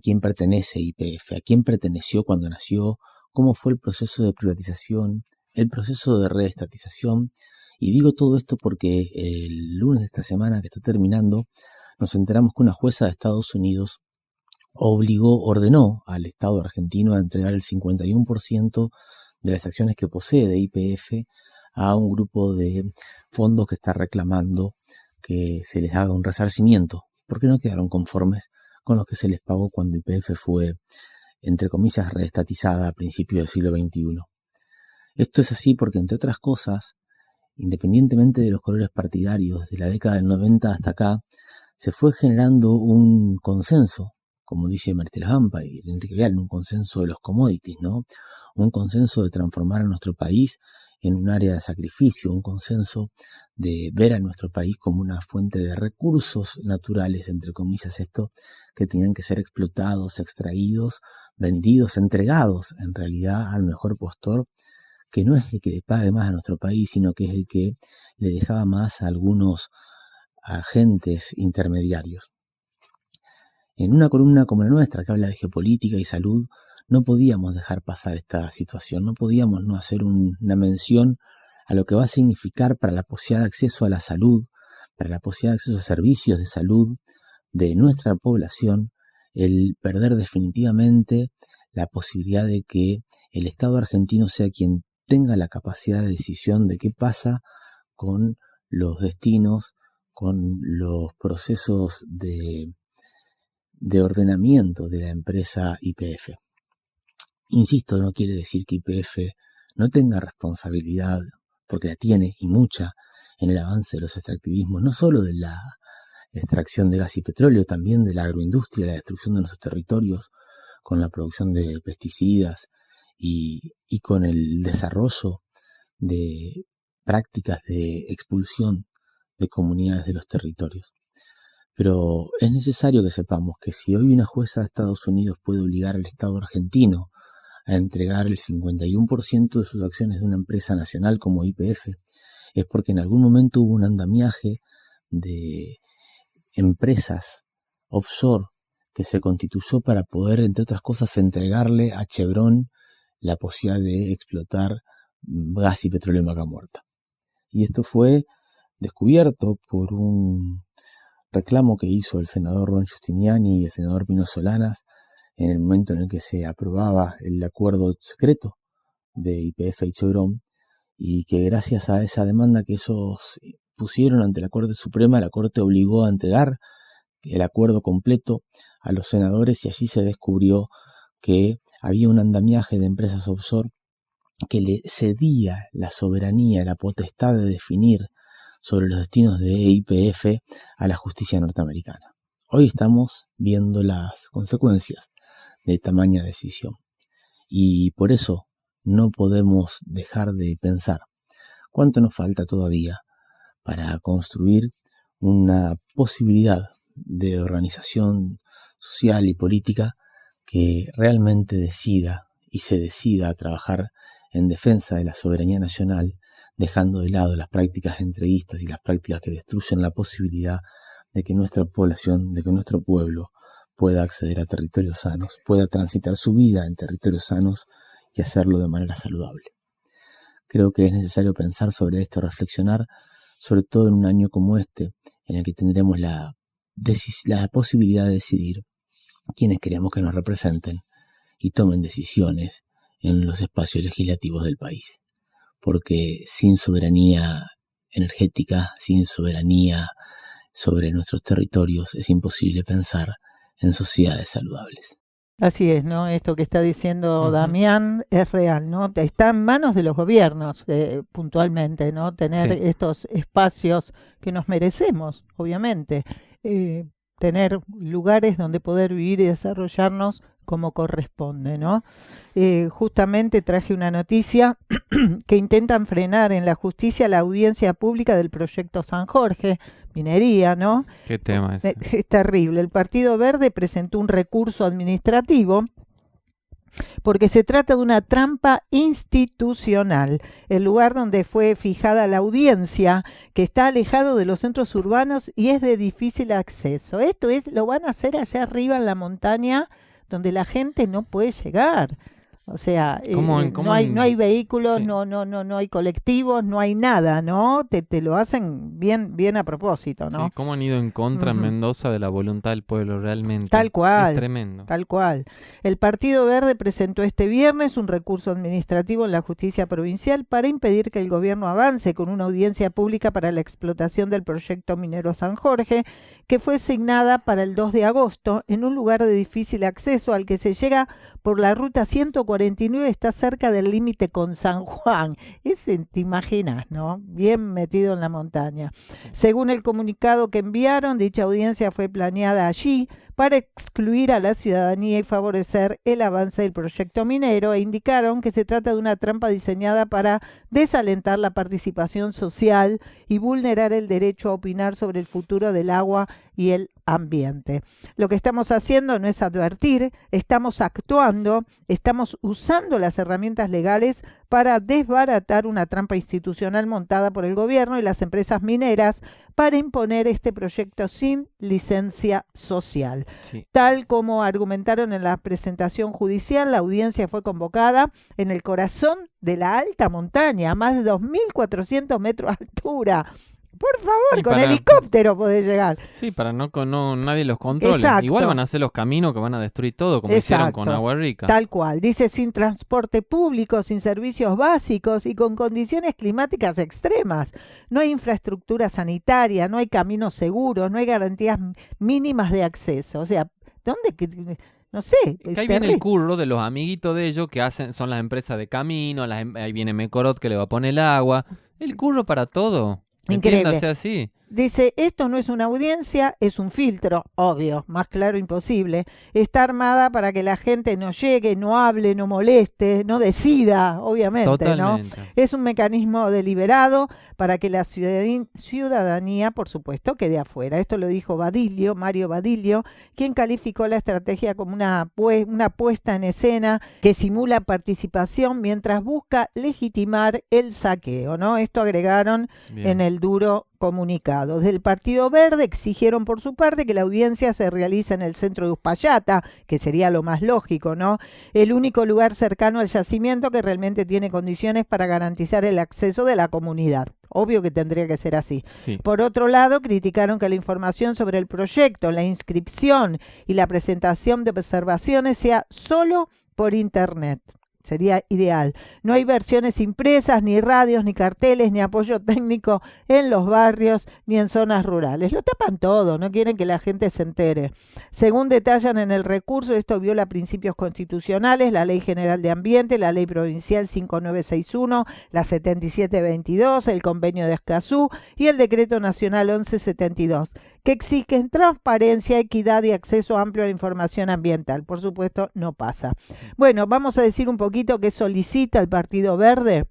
quién pertenece YPF, a quién perteneció cuando nació, cómo fue el proceso de privatización, el proceso de reestatización. Y digo todo esto porque el lunes de esta semana que está terminando, nos enteramos que una jueza de Estados Unidos ordenó al Estado argentino a entregar el 51% de las acciones que posee de YPF a un grupo de fondos que está reclamando que se les haga un resarcimiento, porque no quedaron conformes con lo que se les pagó cuando YPF fue, entre comillas, reestatizada a principios del siglo XXI. Esto es así porque, entre otras cosas, independientemente de los colores partidarios, desde la década del 90 hasta acá, se fue generando un consenso, como dice Martínez Hampa y Enrique Vial, un consenso de los commodities, ¿no? Un consenso de transformar a nuestro país en un área de sacrificio, un consenso de ver a nuestro país como una fuente de recursos naturales, entre comillas esto, que tenían que ser explotados, extraídos, vendidos, entregados en realidad al mejor postor, que no es el que le pague más a nuestro país, sino que es el que le dejaba más a algunos agentes intermediarios. En una columna como la nuestra, que habla de geopolítica y salud, no podíamos dejar pasar esta situación, no podíamos no hacer una mención a lo que va a significar para la posibilidad de acceso a la salud, para la posibilidad de acceso a servicios de salud de nuestra población, el perder definitivamente la posibilidad de que el Estado argentino sea quien tenga la capacidad de decisión de qué pasa con los destinos, con los procesos de ordenamiento de la empresa YPF. Insisto, no quiere decir que YPF no tenga responsabilidad, porque la tiene y mucha, en el avance de los extractivismos, no solo de la extracción de gas y petróleo, también de la agroindustria, la destrucción de nuestros territorios, con la producción de pesticidas y con el desarrollo de prácticas de expulsión de comunidades de los territorios. Pero es necesario que sepamos que si hoy una jueza de Estados Unidos puede obligar al Estado argentino a entregar el 51% de sus acciones de una empresa nacional como YPF, es porque en algún momento hubo un andamiaje de empresas offshore que se constituyó para poder, entre otras cosas, entregarle a Chevron la posibilidad de explotar gas y petróleo en Vaca Muerta. Y esto fue descubierto por un reclamo que hizo el senador Ron Giustiniani y el senador Pino Solanas en el momento en el que se aprobaba el acuerdo secreto de YPF y Chevron, y que gracias a esa demanda que ellos pusieron ante la Corte Suprema, la Corte obligó a entregar el acuerdo completo a los senadores, y allí se descubrió que había un andamiaje de empresas offshore que le cedía la soberanía, la potestad de definir sobre los destinos de YPF a la justicia norteamericana. Hoy estamos viendo las consecuencias de tamaña decisión, y por eso no podemos dejar de pensar cuánto nos falta todavía para construir una posibilidad de organización social y política que realmente decida y se decida a trabajar en defensa de la soberanía nacional, dejando de lado las prácticas entreguistas y las prácticas que destruyen la posibilidad de que nuestra población, de que nuestro pueblo pueda acceder a territorios sanos, pueda transitar su vida en territorios sanos y hacerlo de manera saludable. Creo que es necesario pensar sobre esto, reflexionar, sobre todo en un año como este, en el que tendremos la posibilidad de decidir quiénes queremos que nos representen y tomen decisiones en los espacios legislativos del país. Porque sin soberanía energética, sin soberanía sobre nuestros territorios, es imposible pensar en sociedades saludables. Así es, ¿no? Esto que está diciendo Damián es real, ¿no? Está en manos de los gobiernos, puntualmente, ¿no? Tener estos espacios que nos merecemos, obviamente. Tener lugares donde poder vivir y desarrollarnos como corresponde, ¿no? Justamente traje una noticia que intentan frenar en la justicia la audiencia pública del proyecto San Jorge, minería, ¿no? ¿Qué tema es? Es terrible. El Partido Verde presentó un recurso administrativo porque se trata de una trampa institucional. El lugar donde fue fijada la audiencia, que está alejado de los centros urbanos y es de difícil acceso. Esto lo van a hacer allá arriba en la montaña, donde la gente no puede llegar. O sea, no hay vehículos, sí. no hay colectivos, no hay nada, ¿no? Te lo hacen bien a propósito, ¿no? Sí, cómo han ido en contra en Mendoza de la voluntad del pueblo, realmente. Tal cual. Es tremendo. Tal cual. El Partido Verde presentó este viernes un recurso administrativo en la justicia provincial para impedir que el gobierno avance con una audiencia pública para la explotación del proyecto minero San Jorge, que fue asignada para el 2 de agosto en un lugar de difícil acceso al que se llega por la ruta 149, está cerca del límite con San Juan. Te imaginas, ¿no? Bien metido en la montaña. Según el comunicado que enviaron, dicha audiencia fue planeada allí para excluir a la ciudadanía y favorecer el avance del proyecto minero, e indicaron que se trata de una trampa diseñada para desalentar la participación social y vulnerar el derecho a opinar sobre el futuro del agua y el ambiente. Lo que estamos haciendo no es advertir, estamos actuando, estamos usando las herramientas legales para desbaratar una trampa institucional montada por el gobierno y las empresas mineras para imponer este proyecto sin licencia social. Sí. Tal como argumentaron en la presentación judicial, la audiencia fue convocada en el corazón de la alta montaña, a más de 2.400 metros de altura. Por favor, Y con para- helicóptero podés llegar. Sí, para no nadie los controle. Exacto. Igual van a hacer los caminos que van a destruir todo, como hicieron con Exacto. Agua Rica. Tal cual, dice, sin transporte público, sin servicios básicos y con condiciones climáticas extremas. No hay infraestructura sanitaria, no hay caminos seguros, no hay garantías mínimas de acceso. O sea, ¿dónde? No sé. Que ahí viene el curro de los amiguitos de ellos que son las empresas de camino, ahí viene Mecorot que le va a poner el agua. El curro para todo. Increíble. Entiéndase así. Dice, esto no es una audiencia, es un filtro, obvio, más claro imposible. Está armada para que la gente no llegue, no hable, no moleste, no decida, obviamente, Totalmente. ¿no? Es un mecanismo deliberado para que la ciudadanía, por supuesto, quede afuera. Esto lo dijo Mario Badillo, quien calificó la estrategia como una puesta en escena que simula participación mientras busca legitimar el saqueo, ¿no? Esto agregaron Bien. en el duro comunicado. Desde el Partido Verde exigieron por su parte que la audiencia se realice en el centro de Uspallata, que sería lo más lógico, ¿no? El único lugar cercano al yacimiento que realmente tiene condiciones para garantizar el acceso de la comunidad. Obvio que tendría que ser así. Sí. Por otro lado, criticaron que la información sobre el proyecto, la inscripción y la presentación de observaciones sea solo por internet. Sería ideal. No hay versiones impresas, ni radios, ni carteles, ni apoyo técnico en los barrios, ni en zonas rurales. Lo tapan todo, no quieren que la gente se entere. Según detallan en el recurso, esto viola principios constitucionales, la Ley General de Ambiente, la Ley Provincial 5961, la 7722, el Convenio de Escazú y el Decreto Nacional 1172, que exigen transparencia, equidad y acceso amplio a la información ambiental. Por supuesto, no pasa. Bueno, vamos a decir un poquito que solicita el Partido Verde.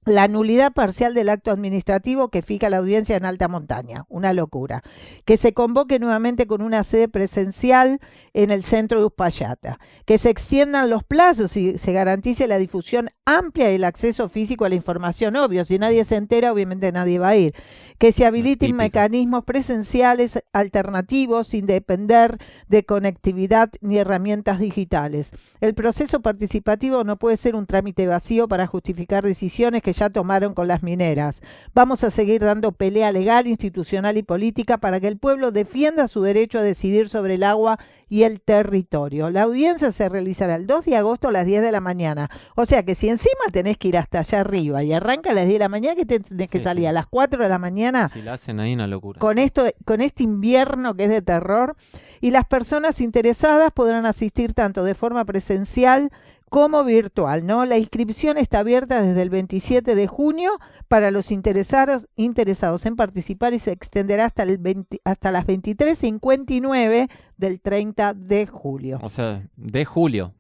La nulidad parcial del acto administrativo que fija la audiencia en alta montaña, una locura. Que se convoque nuevamente con una sede presencial en el centro de Uspallata. Que se extiendan los plazos y se garantice la difusión amplia y el acceso físico a la información, obvio. Si nadie se entera, obviamente nadie va a ir. Que se habiliten Típico. mecanismos presenciales alternativos sin depender de conectividad ni herramientas digitales. El proceso participativo no puede ser un trámite vacío para justificar decisiones que ya tomaron con las mineras. Vamos a seguir dando pelea legal, institucional y política para que el pueblo defienda su derecho a decidir sobre el agua y el territorio. La audiencia se realizará el 2 de agosto a las 10 de la mañana. O sea que si encima tenés que ir hasta allá arriba y arranca a las 10 de la mañana, que tenés que Sí, salir sí. a las 4 de la mañana Si la hacen ahí, una locura. con este invierno que es de terror, y las personas interesadas podrán asistir tanto de forma presencial como virtual, ¿no? La inscripción está abierta desde el 27 de junio para los interesados en participar y se extenderá hasta las 23:59 del 30 de julio. O sea, de julio.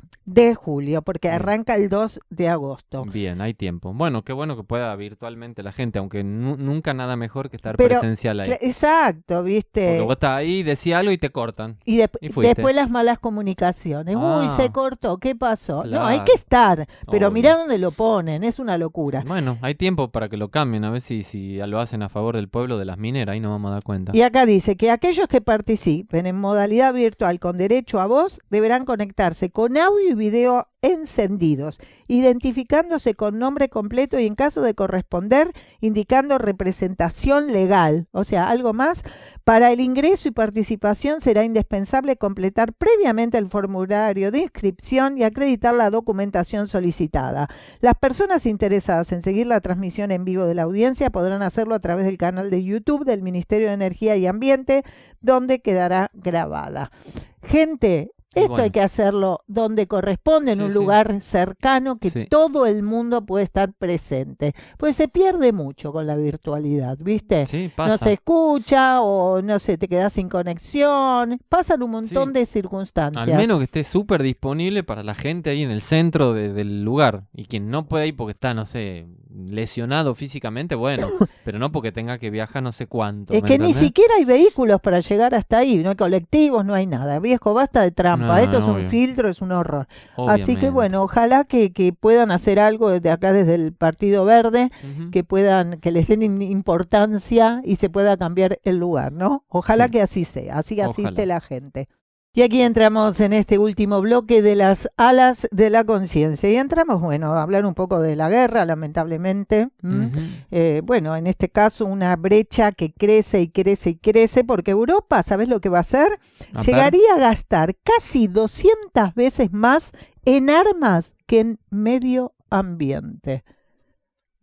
Porque Bien. arranca el 2 de agosto. Bien, hay tiempo. Bueno, qué bueno que pueda virtualmente la gente, aunque nunca nada mejor que estar Pero, presencial ahí. Exacto, ¿viste? Porque vos estás ahí, decís algo y te cortan. Y, Y fuiste. después las malas comunicaciones. Uy, Ah. se cortó, ¿qué pasó? No, Claro. hay que estar, pero Obvio. mirá dónde lo ponen, es una locura. Bueno, hay tiempo para que lo cambien, a ver si lo hacen a favor del pueblo de las mineras, ahí nos vamos a dar cuenta. Y acá dice que aquellos que participen en modalidad virtual con derecho a voz deberán conectarse con audio y video encendidos, identificándose con nombre completo y en caso de corresponder, indicando representación legal. O sea, algo más. Para el ingreso y participación será indispensable completar previamente el formulario de inscripción y acreditar la documentación solicitada. Las personas interesadas en seguir la transmisión en vivo de la audiencia podrán hacerlo a través del canal de YouTube del Ministerio de Energía y Ambiente, donde quedará grabada. Gente, esto bueno. hay que hacerlo donde corresponde, en Sí, un sí. lugar cercano que Sí. todo el mundo puede estar presente. Pues se pierde mucho con la virtualidad, ¿viste? Sí, No pasa. se escucha o no sé, te quedas sin conexión. Pasan un montón Sí. de circunstancias. Al menos que esté súper disponible para la gente ahí en el centro del lugar. Y quien no puede ir porque está, no sé, lesionado físicamente, bueno, pero no porque tenga que viajar no sé cuánto. Es ¿me que ni entendés? siquiera hay vehículos para llegar hasta ahí, no hay colectivos, no hay nada. Viejo, basta de trampa, No, esto es un obvio. filtro, es un horror. Así que Obviamente. bueno, ojalá que puedan hacer algo desde acá, desde el Partido Verde, Ujú. que les den importancia y se pueda cambiar el lugar, ¿no? Ojalá Sí. que así sea, así asiste Ojalá. la gente. Y aquí entramos en este último bloque de las alas de la conciencia. Y entramos, bueno, a hablar un poco de la guerra, lamentablemente. Ujú. Bueno, en este caso una brecha que crece y crece y crece, porque Europa, ¿sabes lo que va a hacer? A ver. Llegaría a gastar casi 200 veces más en armas que en medio ambiente.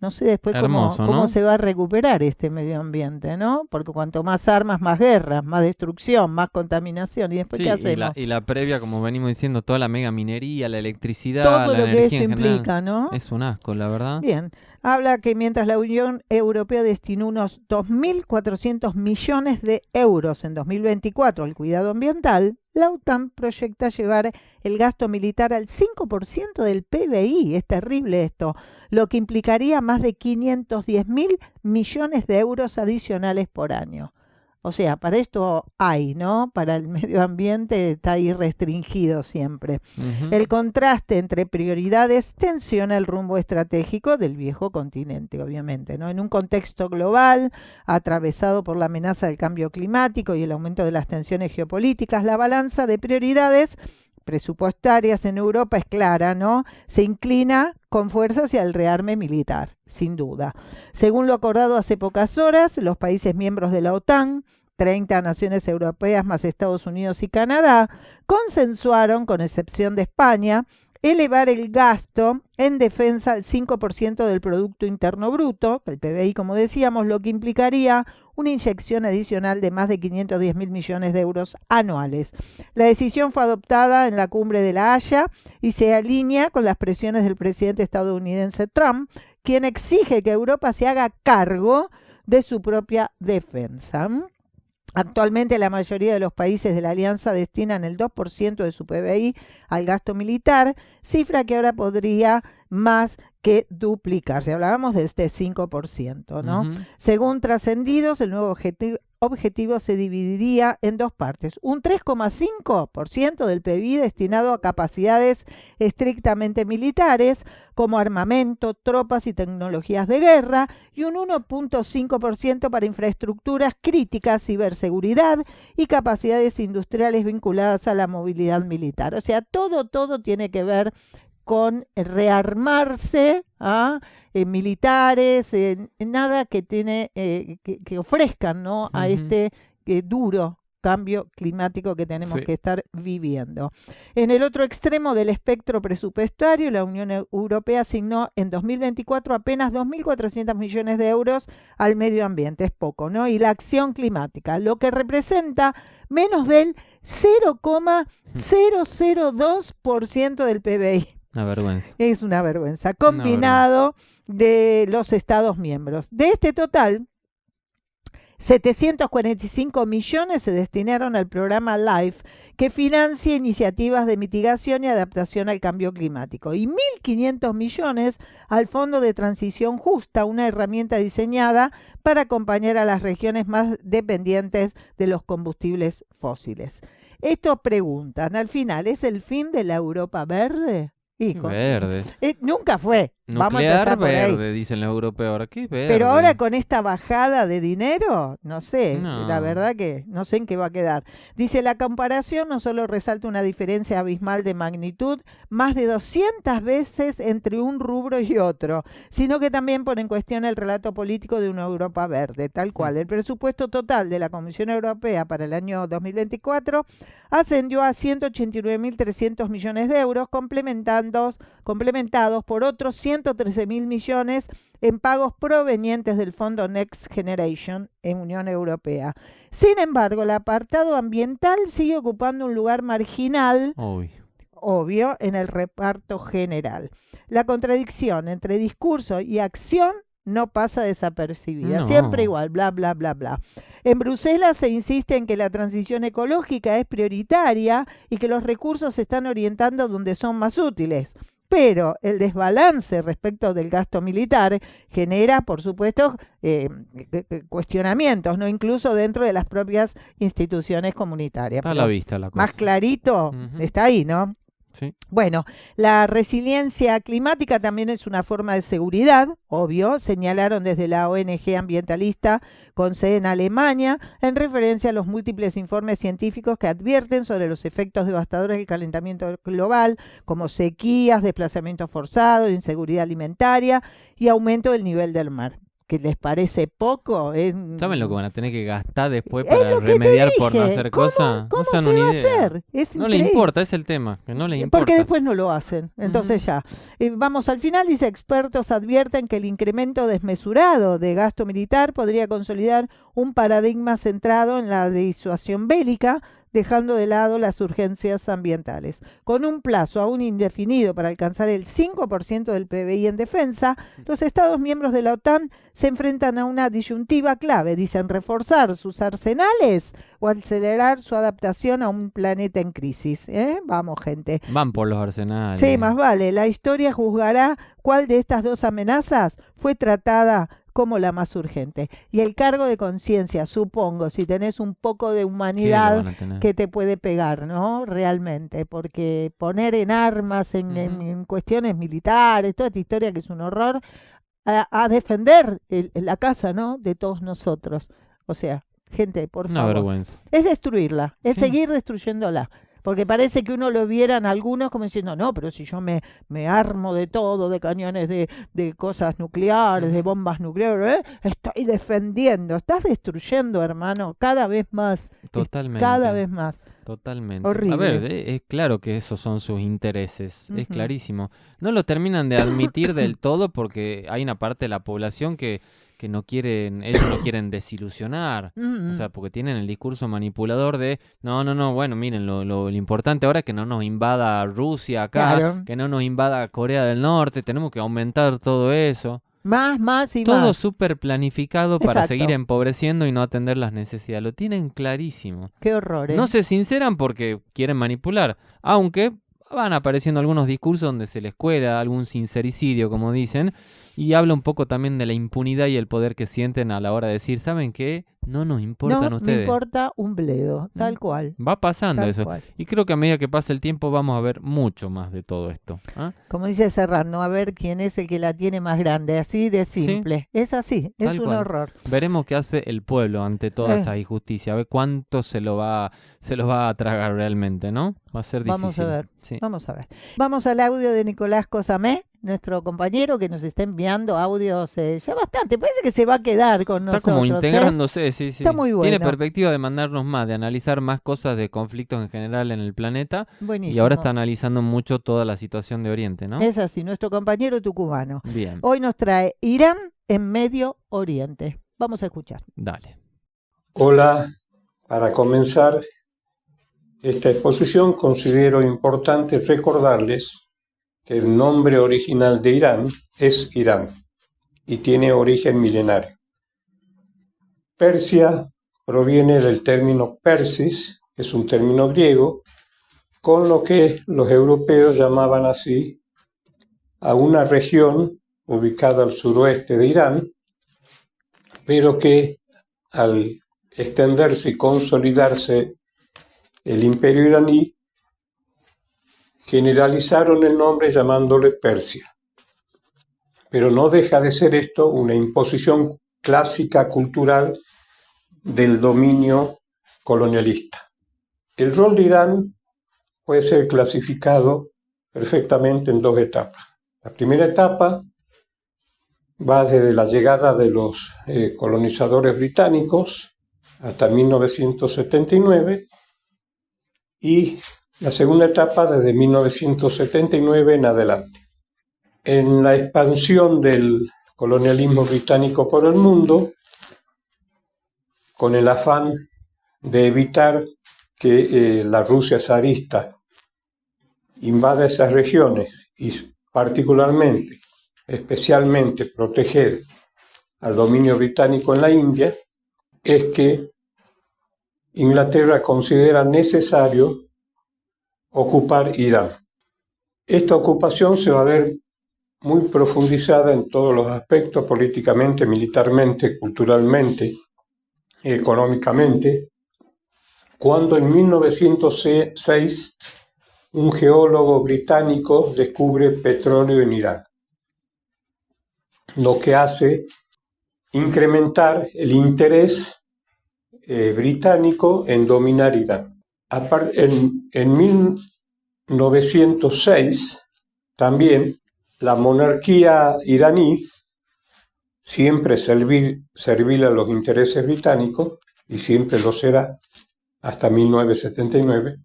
No sé después Hermoso, cómo ¿no? se va a recuperar este medio ambiente, ¿no? Porque cuanto más armas, más guerras, más destrucción, más contaminación. ¿Y después Sí, qué y hacemos? y la previa, como venimos diciendo, toda la mega minería, la electricidad, Todo la lo que energía esto en general, implica, ¿no? es un asco, la verdad. Bien, habla que mientras la Unión Europea destinó unos 2.400 millones de euros en 2024 al cuidado ambiental, la OTAN proyecta llevar el gasto militar al 5% del PBI. Es terrible esto, lo que implicaría más de 510.000 millones de euros adicionales por año. O sea, para esto hay, ¿no? Para el medio ambiente está ahí restringido siempre. Ujú. El contraste entre prioridades tensiona el rumbo estratégico del viejo continente, obviamente, ¿no? En un contexto global, atravesado por la amenaza del cambio climático y el aumento de las tensiones geopolíticas, la balanza de prioridades presupuestarias en Europa es clara, ¿no? Se inclina con fuerza hacia el rearme militar, sin duda. Según lo acordado hace pocas horas, los países miembros de la OTAN, 30 naciones europeas más Estados Unidos y Canadá, consensuaron, con excepción de España, elevar el gasto en defensa al 5% del Producto Interno Bruto, el PBI como decíamos, lo que implicaría una inyección adicional de más de 510.000 millones de euros anuales. La decisión fue adoptada en la cumbre de La Haya y se alinea con las presiones del presidente estadounidense Trump, quien exige que Europa se haga cargo de su propia defensa. Actualmente la mayoría de los países de la alianza destinan el 2% de su PBI al gasto militar, cifra que ahora podría más que duplicarse. Hablábamos de este 5%, ¿no? Ujú. Según trascendidos, el nuevo objetivo se dividiría en dos partes. Un 3,5% del PBI destinado a capacidades estrictamente militares, como armamento, tropas y tecnologías de guerra, y un 1,5% para infraestructuras críticas, ciberseguridad y capacidades industriales vinculadas a la movilidad militar. O sea, todo tiene que ver con rearmarse militares, nada que tiene que ofrezcan, ¿no? a Ujú. este duro cambio climático que tenemos Sí. que estar viviendo. En el otro extremo del espectro presupuestario, la Unión Europea asignó en 2024 apenas 2.400 millones de euros al medio ambiente, es poco, ¿no? Y la acción climática, lo que representa menos del 0,002% del PBI. Una vergüenza. Es una vergüenza, combinado de los Estados miembros. De este total, 745 millones se destinaron al programa LIFE, que financia iniciativas de mitigación y adaptación al cambio climático, y 1.500 millones al Fondo de Transición Justa, una herramienta diseñada para acompañar a las regiones más dependientes de los combustibles fósiles. Estos preguntan, al final, ¿es el fin de la Europa verde? Hijo, Verde. nunca fue. Vamos a Nuclear empezar por ahí. verde, dicen los europeos. Ahora, ¿qué verde? Pero ahora con esta bajada de dinero, no sé, No. la verdad que no sé en qué va a quedar. Dice, la comparación no solo resalta una diferencia abismal de magnitud, más de 200 veces entre un rubro y otro, sino que también pone en cuestión el relato político de una Europa verde, tal cual. El presupuesto total de la Comisión Europea para el año 2024 ascendió a 189.300 millones de euros, complementados por otros 113.000 millones en pagos provenientes del Fondo Next Generation en Unión Europea. Sin embargo, el apartado ambiental sigue ocupando un lugar marginal, obvio, en el reparto general. La contradicción entre discurso y acción no pasa desapercibida. No. Siempre igual, bla, bla, bla, bla. En Bruselas se insiste en que la transición ecológica es prioritaria y que los recursos se están orientando donde son más útiles. pero el desbalance respecto del gasto militar genera, por supuesto, cuestionamientos, ¿no? Incluso dentro de las propias instituciones comunitarias. Está a la vista la cosa. Más clarito, está ahí, ¿no? Sí. Bueno, la resiliencia climática también es una forma de seguridad, obvio, señalaron desde la ONG ambientalista con sede en Alemania, en referencia a los múltiples informes científicos que advierten sobre los efectos devastadores del calentamiento global, como sequías, desplazamiento forzado, inseguridad alimentaria y aumento del nivel del mar. ¿Que les parece poco? ¿Saben lo que van a tener que gastar después para remediar por no hacer cosas? ¿Cómo no se va a hacer? No les importa, es el tema, que no les importa. Porque después no lo hacen. Entonces ya. Vamos al final, dice, expertos advierten que el incremento desmesurado de gasto militar podría consolidar un paradigma centrado en la disuasión bélica, dejando de lado las urgencias ambientales. Con un plazo aún indefinido para alcanzar el 5% del PBI en defensa, los Estados miembros de la OTAN se enfrentan a una disyuntiva clave. Dicen reforzar sus arsenales o acelerar su adaptación a un planeta en crisis. Vamos, gente. Van por los arsenales. Sí, más vale. La historia juzgará cuál de estas dos amenazas fue tratada como la más urgente. Y el cargo de conciencia, supongo, si tenés un poco de humanidad que te puede pegar, ¿no? Realmente, porque poner en armas, en cuestiones militares, toda esta historia que es un horror, a defender la casa, ¿no? De todos nosotros. O sea, gente, por favor. Una vergüenza. Es destruirla, es seguir destruyéndola. Porque parece que uno lo vieran algunos como diciendo, no, pero si yo me armo de todo, de cañones de cosas nucleares, de bombas nucleares, estoy defendiendo, estás destruyendo, hermano, cada vez más. Totalmente. Cada vez más. Totalmente. Horrible. A ver, es claro que esos son sus intereses, es clarísimo. No lo terminan de admitir del todo porque hay una parte de la población que no quieren, ellos no quieren desilusionar, o sea, porque tienen el discurso manipulador de, no, bueno, miren, lo importante ahora es que no nos invada Rusia acá, claro, que no nos invada Corea del Norte, tenemos que aumentar todo eso. Más y más. Todo súper planificado para Exacto. seguir empobreciendo y no atender las necesidades. Lo tienen clarísimo. Qué horror, No se sinceran porque quieren manipular, aunque van apareciendo algunos discursos donde se les cuela algún sincericidio, como dicen, y habla un poco también de la impunidad y el poder que sienten a la hora de decir, ¿saben qué? No nos importan no ustedes. No importa un bledo, tal cual. Va pasando tal eso. Cual. Y creo que a medida que pasa el tiempo vamos a ver mucho más de todo esto. Como dice Serrat, no a ver quién es el que la tiene más grande, así de simple. Sí, es así, es un horror. Veremos qué hace el pueblo ante toda esa injusticia, a ver cuánto se lo va a tragar realmente, ¿no? Va a ser difícil. Vamos a ver, sí. Vamos a ver. Vamos al audio de Nicolás Cosamé, nuestro compañero que nos está enviando audios ya bastante. Parece que se va a quedar con nosotros. Está como integrándose, sí. Está muy bueno. Tiene perspectiva de mandarnos más, de analizar más cosas de conflictos en general en el planeta. Buenísimo. Y ahora está analizando mucho toda la situación de Oriente, ¿no? Es así, nuestro compañero tucumano. Bien. Hoy nos trae Irán en Medio Oriente. Vamos a escuchar. Dale. Hola, para comenzar esta exposición considero importante recordarles que el nombre original de Irán es Irán y tiene origen milenario. Persia proviene del término persis, que es un término griego, con lo que los europeos llamaban así a una región ubicada al suroeste de Irán, pero que al extenderse y consolidarse el imperio iraní, generalizaron el nombre llamándole Persia. Pero no deja de ser esto una imposición clásica cultural del dominio colonialista. El rol de Irán puede ser clasificado perfectamente en dos etapas. La primera etapa va desde la llegada de los colonizadores británicos hasta 1979 y la segunda etapa desde 1979 en adelante. En la expansión del colonialismo británico por el mundo, con el afán de evitar que la Rusia zarista invada esas regiones y particularmente, especialmente proteger al dominio británico en la India, es que Inglaterra considera necesario ocupar Irán. Esta ocupación se va a ver muy profundizada en todos los aspectos, políticamente, militarmente, culturalmente, económicamente, cuando en 1906 un geólogo británico descubre petróleo en Irán, lo que hace incrementar el interés británico en dominar Irán. En 1906 también la monarquía iraní, siempre servil a los intereses británicos, y siempre lo será hasta 1979,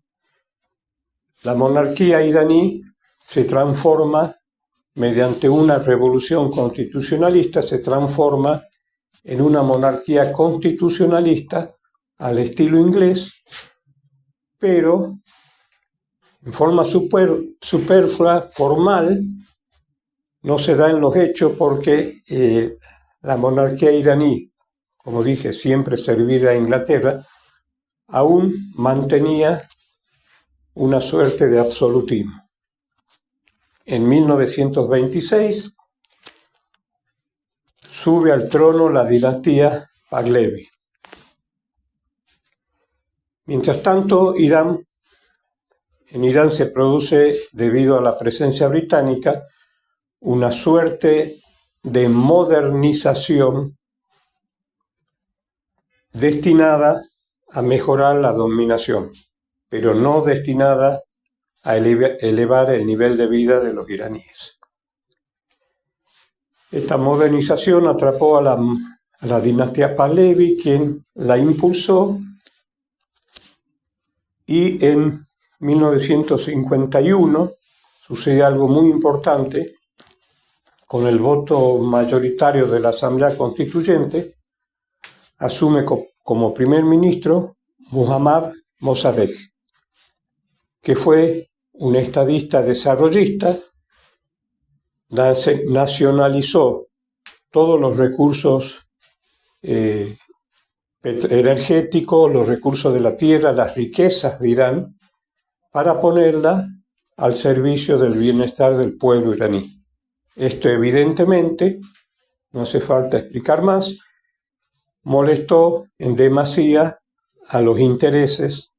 la monarquía iraní se transforma, mediante una revolución constitucionalista, se transforma en una monarquía constitucionalista al estilo inglés, pero en forma superflua, formal, no se da en los hechos porque la monarquía iraní, como dije, siempre servida a Inglaterra, aún mantenía una suerte de absolutismo. En 1926 sube al trono la dinastía Pahlavi. Mientras tanto, en Irán se produce, debido a la presencia británica, una suerte de modernización destinada a mejorar la dominación, pero no destinada a elevar el nivel de vida de los iraníes. Esta modernización atrapó a la dinastía Pahlavi, quien la impulsó, y en 1951 sucede algo muy importante. Con el voto mayoritario de la Asamblea Constituyente, asume como primer ministro Mohammad Mossadegh, que fue un estadista desarrollista, nacionalizó todos los recursos energéticos, los recursos de la tierra, las riquezas de Irán, para ponerla al servicio del bienestar del pueblo iraní. Esto evidentemente, no hace falta explicar más, molestó en demasía a los intereses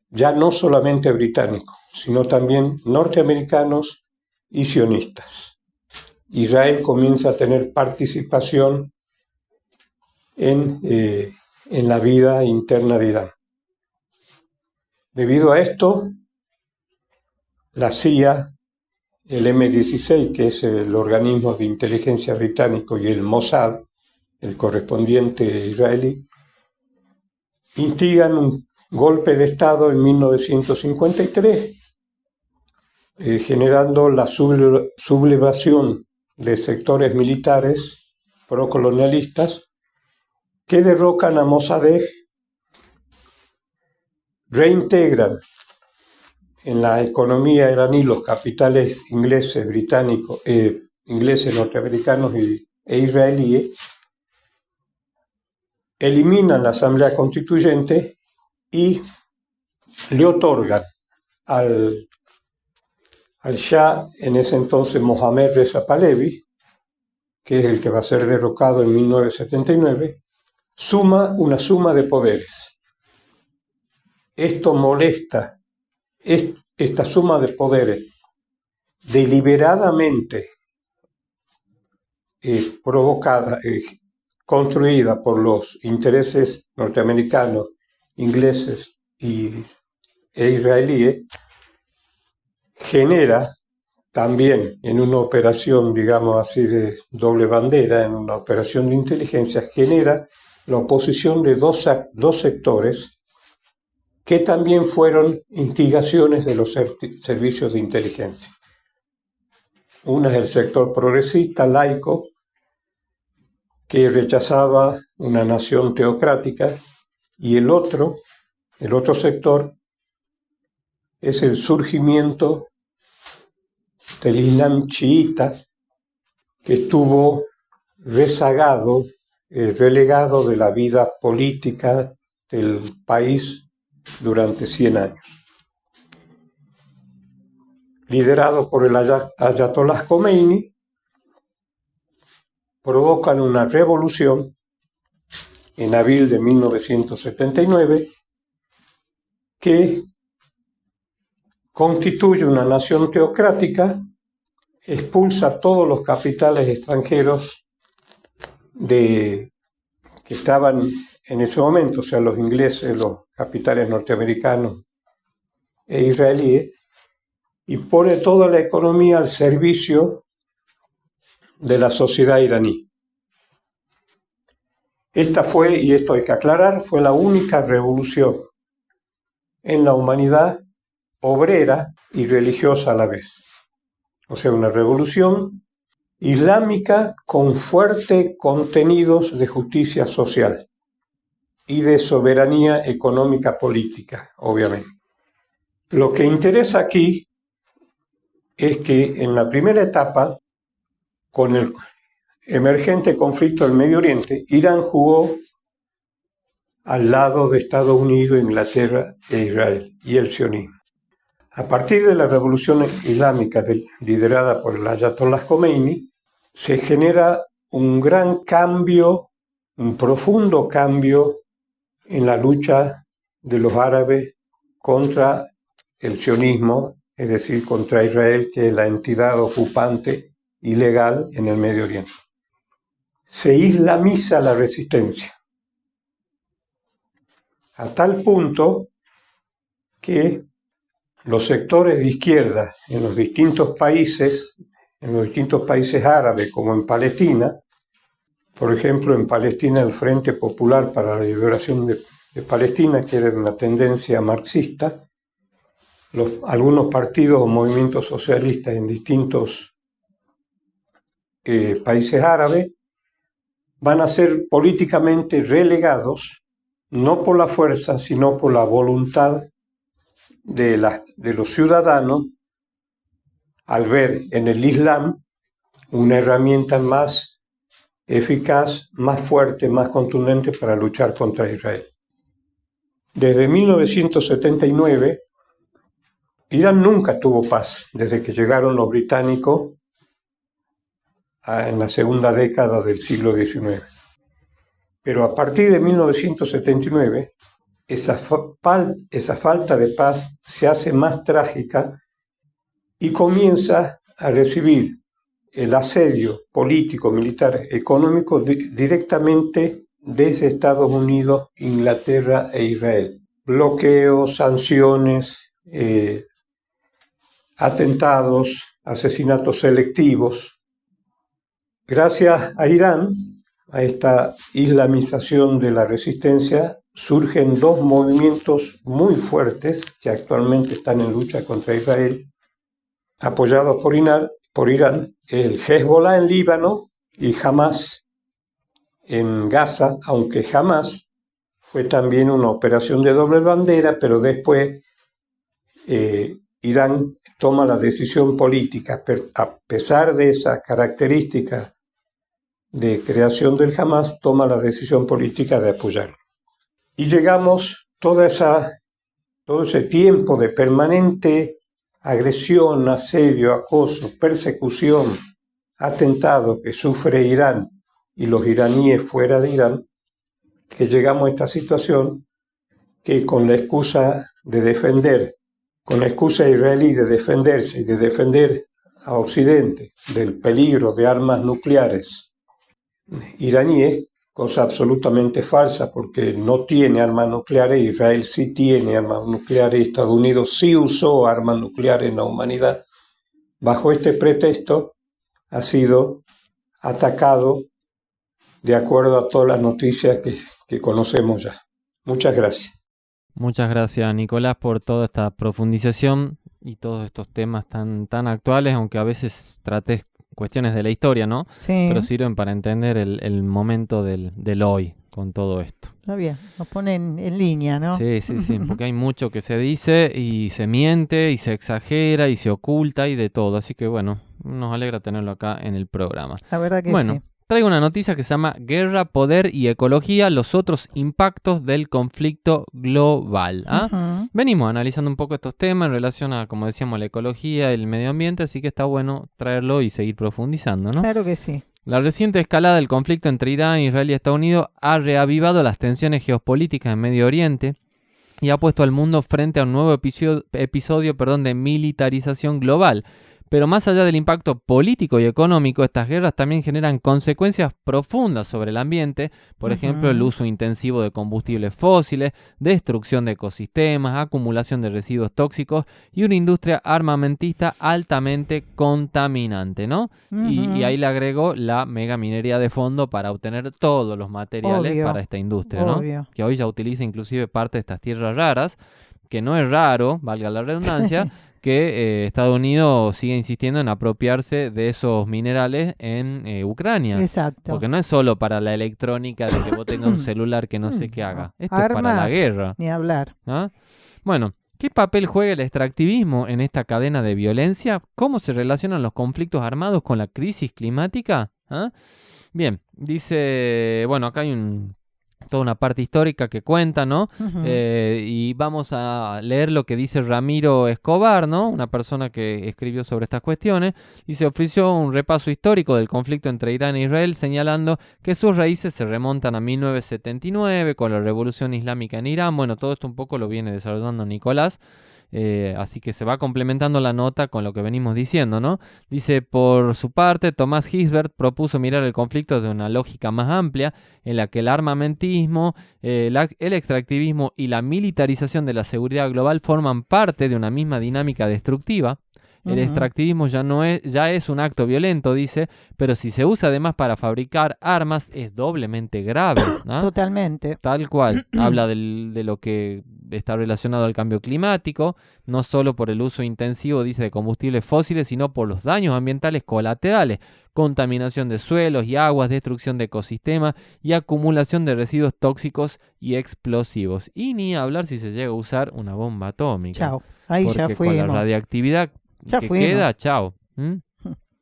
ya no solamente británicos, sino también norteamericanos y sionistas. Israel comienza a tener participación en la vida interna de Irán. Debido a esto, la CIA, el M16, que es el organismo de inteligencia británico, y el Mossad, el correspondiente israelí, instigan un golpe de Estado en 1953, generando la sublevación de sectores militares procolonialistas que derrocan a Mossadegh, reintegran en la economía iraní los capitales ingleses, británicos, ingleses, norteamericanos e israelíes, eliminan la Asamblea Constituyente y le otorgan al Shah, en ese entonces Mohammad Reza Pahlavi, que es el que va a ser derrocado en 1979, una suma de poderes. Esto molesta. Esta suma de poderes deliberadamente provocada, construida por los intereses norteamericanos, ingleses e israelíes, genera también en una operación, digamos así, de doble bandera, en una operación de inteligencia, genera la oposición de dos sectores que también fueron instigaciones de los servicios de inteligencia. Una es el sector progresista, laico, que rechazaba una nación teocrática, y el otro sector es el surgimiento del Islam chiita, que estuvo rezagado, relegado de la vida política del país durante 100 años. liderado por el Ayatollah Khomeini, provocan una revolución en abril de 1979 que constituye una nación teocrática, expulsa a todos los capitales extranjeros que estaban en ese momento, o sea, los ingleses, los capitales norteamericanos e israelíes, y pone toda la economía al servicio de la sociedad iraní. Esta fue, y esto hay que aclarar, fue la única revolución en la humanidad obrera y religiosa a la vez. O sea, una revolución islámica con fuertes contenidos de justicia social y de soberanía económica política, obviamente. Lo que interesa aquí es que en la primera etapa, con el emergente conflicto del Medio Oriente, Irán jugó al lado de Estados Unidos, Inglaterra e Israel y el sionismo. A partir de la revolución islámica liderada por el Ayatollah Khomeini, se genera un gran cambio, un profundo cambio en la lucha de los árabes contra el sionismo, es decir, contra Israel, que es la entidad ocupante ilegal en el Medio Oriente. Se islamiza la resistencia, a tal punto que los sectores de izquierda en los distintos países árabes, como en Palestina, por ejemplo, en Palestina el Frente Popular para la Liberación de Palestina, que era una tendencia marxista, algunos partidos o movimientos socialistas en distintos países árabes van a ser políticamente relegados, no por la fuerza, sino por la voluntad de los ciudadanos, al ver en el Islam una herramienta más eficaz, más fuerte, más contundente para luchar contra Israel. Desde 1979, Irán nunca tuvo paz, desde que llegaron los británicos en la segunda década del siglo XIX. Pero a partir de 1979, esa falta de paz se hace más trágica y comienza a recibir el asedio político, militar, económico directamente desde Estados Unidos, Inglaterra e Israel. Bloqueos, sanciones, atentados, asesinatos selectivos. Gracias a Irán, a esta islamización de la resistencia, surgen dos movimientos muy fuertes que actualmente están en lucha contra Israel, apoyados por Irán, el Hezbollah en Líbano y Hamas en Gaza, aunque Hamas fue también una operación de doble bandera, pero después Irán toma la decisión política, a pesar de esa característica de creación del Hamas, toma la decisión política de apoyarlo. Y llegamos todo ese tiempo de permanente agresión, asedio, acoso, persecución, atentado que sufre Irán y los iraníes fuera de Irán, que llegamos a esta situación que con la excusa israelí de defenderse y de defender a Occidente del peligro de armas nucleares iraníes, cosa absolutamente falsa porque no tiene armas nucleares, Israel sí tiene armas nucleares, Estados Unidos sí usó armas nucleares en la humanidad. Bajo este pretexto ha sido atacado de acuerdo a todas las noticias que conocemos ya. Muchas gracias. Muchas gracias, Nicolás, por toda esta profundización y todos estos temas tan actuales, aunque a veces trates cuestiones de la historia, ¿no? Sí. Pero sirven para entender el momento del hoy con todo esto. Está bien, nos ponen en línea, ¿no? Sí, porque hay mucho que se dice y se miente y se exagera y se oculta y de todo. Así que bueno, nos alegra tenerlo acá en el programa. La verdad que bueno, sí. traigo una noticia que se llama Guerra, Poder y Ecología, los otros impactos del conflicto global. Venimos analizando un poco estos temas en relación a, como decíamos, la ecología y el medio ambiente, así que está bueno traerlo y seguir profundizando, ¿no? Claro que sí. La reciente escalada del conflicto entre Irán, Israel y Estados Unidos ha reavivado las tensiones geopolíticas en Medio Oriente y ha puesto al mundo frente a un nuevo episodio de militarización global. Pero más allá del impacto político y económico, estas guerras también generan consecuencias profundas sobre el ambiente, por ejemplo, el uso intensivo de combustibles fósiles, destrucción de ecosistemas, acumulación de residuos tóxicos y una industria armamentista altamente contaminante, ¿no? Y ahí le agregó la megaminería de fondo para obtener todos los materiales para esta industria, ¿no? Que hoy ya utiliza inclusive parte de estas tierras raras, que no es raro, valga la redundancia, que Estados Unidos sigue insistiendo en apropiarse de esos minerales en Ucrania. Exacto. Porque no es solo para la electrónica de que vos tengas un celular que no sé qué haga. Esto Armas, es para la guerra. Ni hablar. ¿Ah? Bueno, ¿qué papel juega el extractivismo en esta cadena de violencia? ¿Cómo se relacionan los conflictos armados con la crisis climática? ¿Ah? Bien, dice, bueno, acá hay toda una parte histórica que cuenta, ¿no? Y vamos a leer lo que dice Ramiro Escobar, ¿no? Una persona que escribió sobre estas cuestiones, y se ofreció un repaso histórico del conflicto entre Irán e Israel, señalando que sus raíces se remontan a 1979, con la revolución islámica en Irán. Bueno, todo esto un poco lo viene desarrollando Nicolás. Así que se va complementando la nota con lo que venimos diciendo, ¿no? Dice, por su parte, Tomás Gisbert propuso mirar el conflicto de una lógica más amplia, en la que el armamentismo, el extractivismo y la militarización de la seguridad global forman parte de una misma dinámica destructiva. El extractivismo ya es un acto violento, dice, pero si se usa además para fabricar armas es doblemente grave, ¿no? Totalmente. Tal cual. Habla de lo que está relacionado al cambio climático, no solo por el uso intensivo, dice, de combustibles fósiles, sino por los daños ambientales colaterales, contaminación de suelos y aguas, destrucción de ecosistemas y acumulación de residuos tóxicos y explosivos. Y ni hablar si se llega a usar una bomba atómica. Chao. Ahí ya porque con la radiactividad que queda, chao.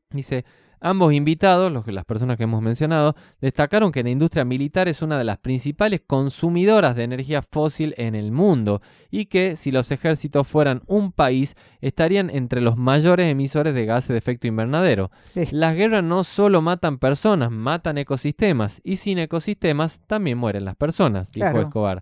Dice, ambos invitados, las personas que hemos mencionado, destacaron que la industria militar es una de las principales consumidoras de energía fósil en el mundo y que si los ejércitos fueran un país, estarían entre los mayores emisores de gases de efecto invernadero. Sí. Las guerras no solo matan personas, matan ecosistemas, y sin ecosistemas también mueren las personas, dijo Escobar.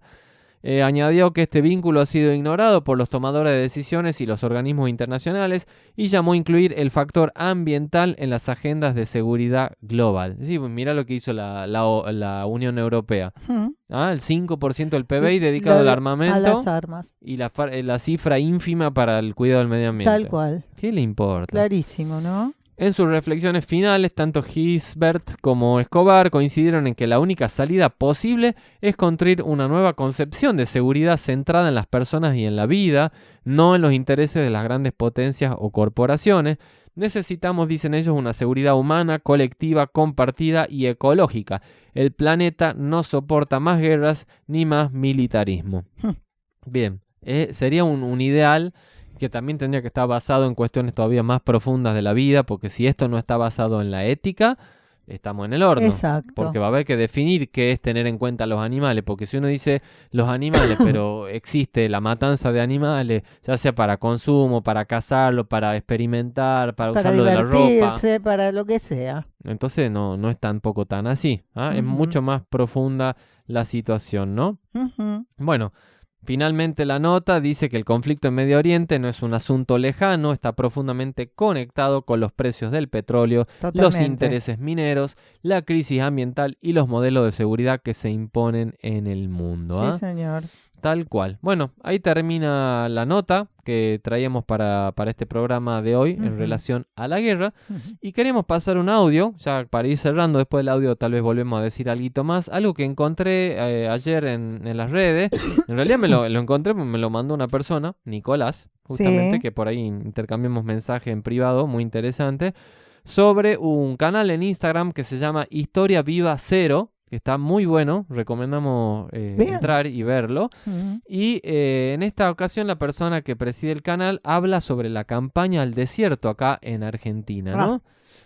Añadió que este vínculo ha sido ignorado por los tomadores de decisiones y los organismos internacionales y llamó a incluir el factor ambiental en las agendas de seguridad global. Sí, mira lo que hizo la Unión Europea. El 5% del PBI dedicado al armamento, a las armas, y la cifra ínfima para el cuidado del medio ambiente. Tal cual. ¿Qué le importa? Clarísimo, ¿no? En sus reflexiones finales, tanto Gisbert como Escobar coincidieron en que la única salida posible es construir una nueva concepción de seguridad centrada en las personas y en la vida, no en los intereses de las grandes potencias o corporaciones. Necesitamos, dicen ellos, una seguridad humana, colectiva, compartida y ecológica. El planeta no soporta más guerras ni más militarismo. Bien, sería un ideal que también tendría que estar basado en cuestiones todavía más profundas de la vida, porque si esto no está basado en la ética, estamos en el horno. Exacto. Porque va a haber que definir qué es tener en cuenta los animales, porque si uno dice los animales, pero existe la matanza de animales, ya sea para consumo, para cazarlo, para experimentar, para usarlo de la ropa, para lo que sea. Entonces no es tampoco tan así, es mucho más profunda la situación, ¿no? Bueno, finalmente la nota dice que el conflicto en Medio Oriente no es un asunto lejano, está profundamente conectado con los precios del petróleo, los intereses mineros, la crisis ambiental y los modelos de seguridad que se imponen en el mundo. Sí, señor. Tal cual. Bueno, ahí termina la nota que traíamos para este programa de hoy en relación a la guerra. Y queremos pasar un audio, ya para ir cerrando. Después del audio tal vez volvemos a decir algo más. Algo que encontré ayer en las redes. En realidad me lo encontré, me lo mandó una persona, Nicolás, justamente, que por ahí intercambiamos mensaje en privado, muy interesante, sobre un canal en Instagram que se llama Historia Viva Cero. Que está muy bueno, recomendamos entrar y verlo. Y en esta ocasión la persona que preside el canal habla sobre la campaña al desierto acá en Argentina, ¿no?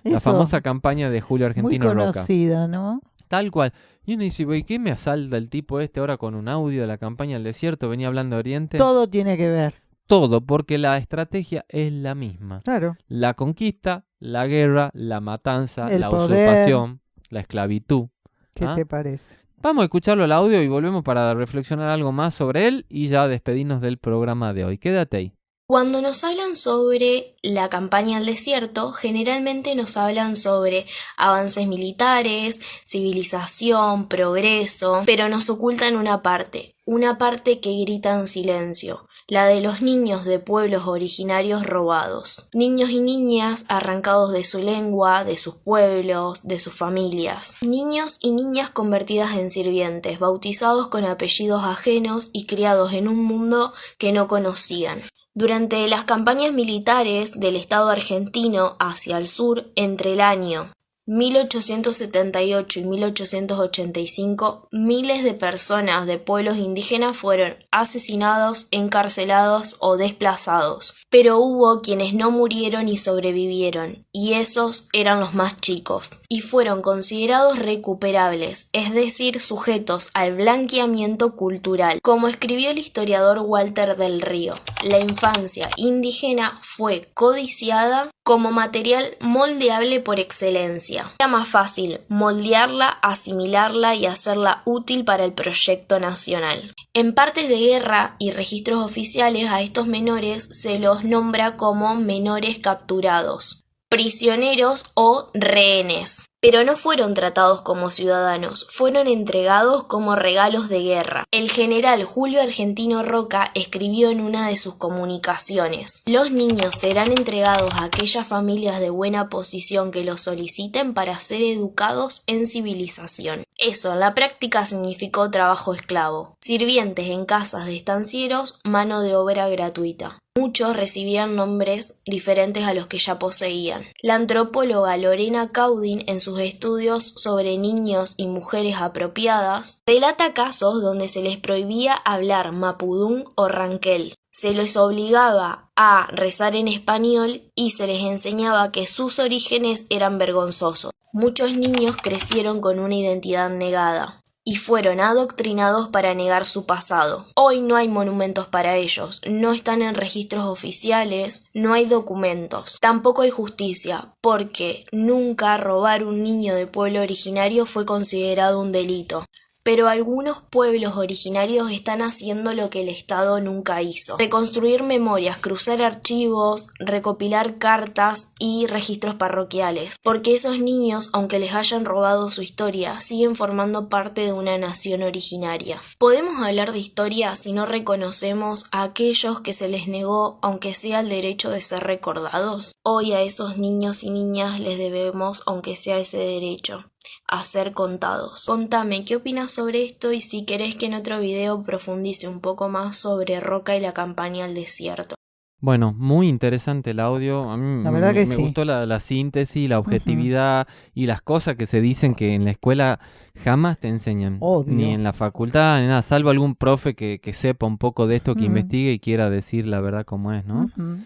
La Eso, famosa campaña de Julio muy Argentino Roca. conocida, ¿no? Tal cual. Y uno dice, ¿y qué me asalta el tipo este ahora con un audio de la campaña del desierto? Venía hablando de Oriente. Todo tiene que ver. Todo, porque la estrategia es la misma. Claro. La conquista, la guerra, la matanza, El la poder. usurpación, la esclavitud. ¿Qué ¿Ah? te parece? Vamos a escucharlo el audio y volvemos para reflexionar algo más sobre él y ya despedirnos del programa de hoy. Quédate ahí. Cuando nos hablan sobre la campaña al desierto, generalmente nos hablan sobre avances militares, civilización, progreso, pero nos ocultan una parte que grita en silencio, la de los niños de pueblos originarios robados. Niños y niñas arrancados de su lengua, de sus pueblos, de sus familias. Niños y niñas convertidas en sirvientes, bautizados con apellidos ajenos y criados en un mundo que no conocían. Durante las campañas militares del Estado argentino hacia el sur, entre el año 1878 y 1885, miles de personas de pueblos indígenas fueron asesinados, encarcelados o desplazados. Pero hubo quienes no murieron y sobrevivieron, y esos eran los más chicos, y fueron considerados recuperables, es decir, sujetos al blanqueamiento cultural. Como escribió el historiador Walter del Río, la infancia indígena fue codiciada como material moldeable por excelencia. Era más fácil moldearla, asimilarla y hacerla útil para el proyecto nacional. En partes de guerra y registros oficiales a estos menores se los nombra como menores capturados, prisioneros o rehenes. Pero no fueron tratados como ciudadanos, fueron entregados como regalos de guerra. El general Julio Argentino Roca escribió en una de sus comunicaciones: los niños serán entregados a aquellas familias de buena posición que los soliciten para ser educados en civilización. Eso en la práctica significó trabajo esclavo, sirvientes en casas de estancieros, mano de obra gratuita. Muchos recibían nombres diferentes a los que ya poseían. La antropóloga Lorena Caudin, en sus estudios sobre niños y mujeres apropiadas, relata casos donde se les prohibía hablar mapudún o ranquel. Se les obligaba a rezar en español y se les enseñaba que sus orígenes eran vergonzosos. Muchos niños crecieron con una identidad negada y fueron adoctrinados para negar su pasado. Hoy no hay monumentos para ellos, no están en registros oficiales, no hay documentos. Tampoco hay justicia, porque nunca robar un niño de pueblo originario fue considerado un delito. Pero algunos pueblos originarios están haciendo lo que el Estado nunca hizo: reconstruir memorias, cruzar archivos, recopilar cartas y registros parroquiales. Porque esos niños, aunque les hayan robado su historia, siguen formando parte de una nación originaria. ¿Podemos hablar de historia si no reconocemos a aquellos que se les negó, aunque sea el derecho de ser recordados? Hoy a esos niños y niñas les debemos, aunque sea ese derecho, a ser contados. Contame, ¿qué opinas sobre esto? Y si querés que en otro video profundice un poco más sobre Roca y la campaña al desierto. Bueno, muy interesante el audio. A mí La verdad que me sí. gustó la síntesis, la objetividad y las cosas que se dicen que en la escuela jamás te enseñan. Obvio. Ni en la facultad, ni nada, salvo algún profe que sepa un poco de esto, que Ujú. investigue y quiera decir la verdad como es, ¿no? Ujú.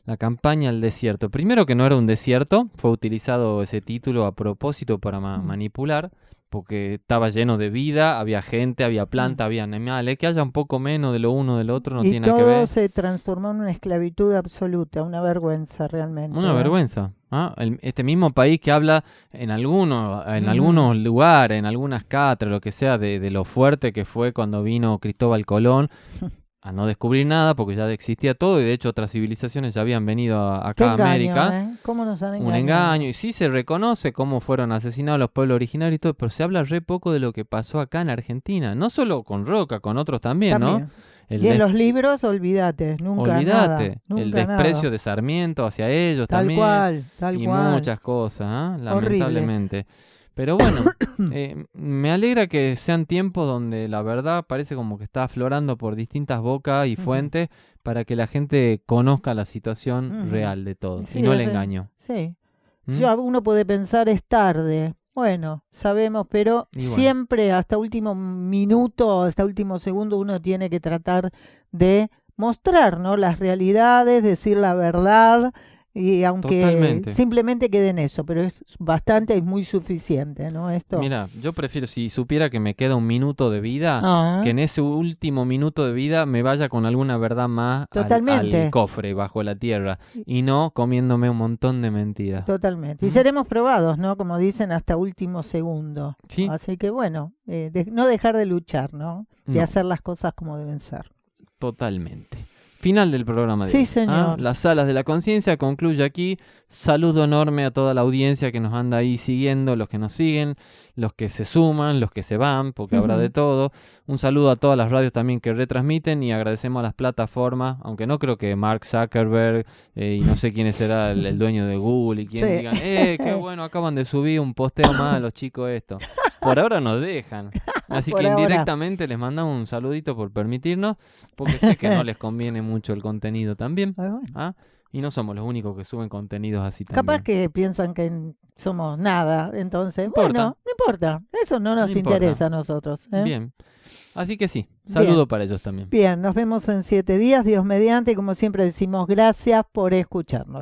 La campaña al desierto. Primero que no era un desierto, fue utilizado ese título a propósito para manipular, porque estaba lleno de vida, había gente, había planta, había animales. Que haya un poco menos de lo uno del otro no Y tiene nada que todo ver. se transformó en una esclavitud absoluta, una vergüenza realmente. Una ¿eh? vergüenza. ¿Ah? Este mismo país que habla en algunos Ujú. lugares, en algunas cátedras, lo que sea, de lo fuerte que fue cuando vino Cristóbal Colón a no descubrir nada, porque ya existía todo, y de hecho otras civilizaciones ya habían venido Qué acá a engaño, América. ¿eh? ¿Cómo nos han Un engañado? engaño, y sí se reconoce cómo fueron asesinados los pueblos originarios y todo, pero se habla re poco de lo que pasó acá en Argentina, no solo con Roca, con otros también, También. ¿no? El Y en des- los libros, olvídate, nunca Olvídate, nada. Nunca el desprecio nada. de Sarmiento hacia ellos Tal también, cual, tal y cual. muchas cosas, ¿ah? Horrible. Lamentablemente. Pero bueno, me alegra que sean tiempos donde la verdad parece como que está aflorando por distintas bocas y Ujú. fuentes para que la gente conozca la situación Ujú. real de todo Sí, y no el es re- engaño. Sí. ¿Mm? Ya uno puede pensar es tarde. Bueno, sabemos, pero Y bueno. siempre hasta último minuto, hasta último segundo, uno tiene que tratar de mostrar, ¿no?, las realidades, decir la verdad Y aunque Totalmente. simplemente quede en eso, pero es bastante y muy suficiente, ¿no? Esto. Mira, yo prefiero, si supiera que me queda un minuto de vida, Ah. que en ese último minuto de vida me vaya con alguna verdad más Totalmente. al cofre bajo la tierra y no comiéndome un montón de mentiras. Totalmente. Y seremos probados, ¿no? Como dicen, hasta último segundo. Sí. Así que bueno, no dejar de luchar, ¿no? Y No. hacer las cosas como deben ser. Totalmente. Final del programa de Sí, hoy. señor. Las Salas de la Conciencia concluye aquí. Saludo enorme a toda la audiencia que nos anda ahí siguiendo, los que nos siguen, los que se suman, los que se van, porque habrá de todo. Un saludo a todas las radios también que retransmiten y agradecemos a las plataformas, aunque no creo que Mark Zuckerberg y no sé quién será el dueño de Google y quien Sí. digan, qué bueno, acaban de subir un posteo más a los chicos esto. Por ahora nos dejan. Así Por que ahora. indirectamente les mandamos un saludito por permitirnos, porque sé que no les conviene mucho el contenido también. Y no somos los únicos que suben contenidos así también. Capaz que piensan que somos nada, entonces, importa. bueno, no importa. Eso no nos No importa. interesa a nosotros. ¿eh? Bien. Así que sí, saludo Bien. para ellos también. Bien, nos vemos en 7 días, Dios mediante, y como siempre decimos, gracias por escucharnos.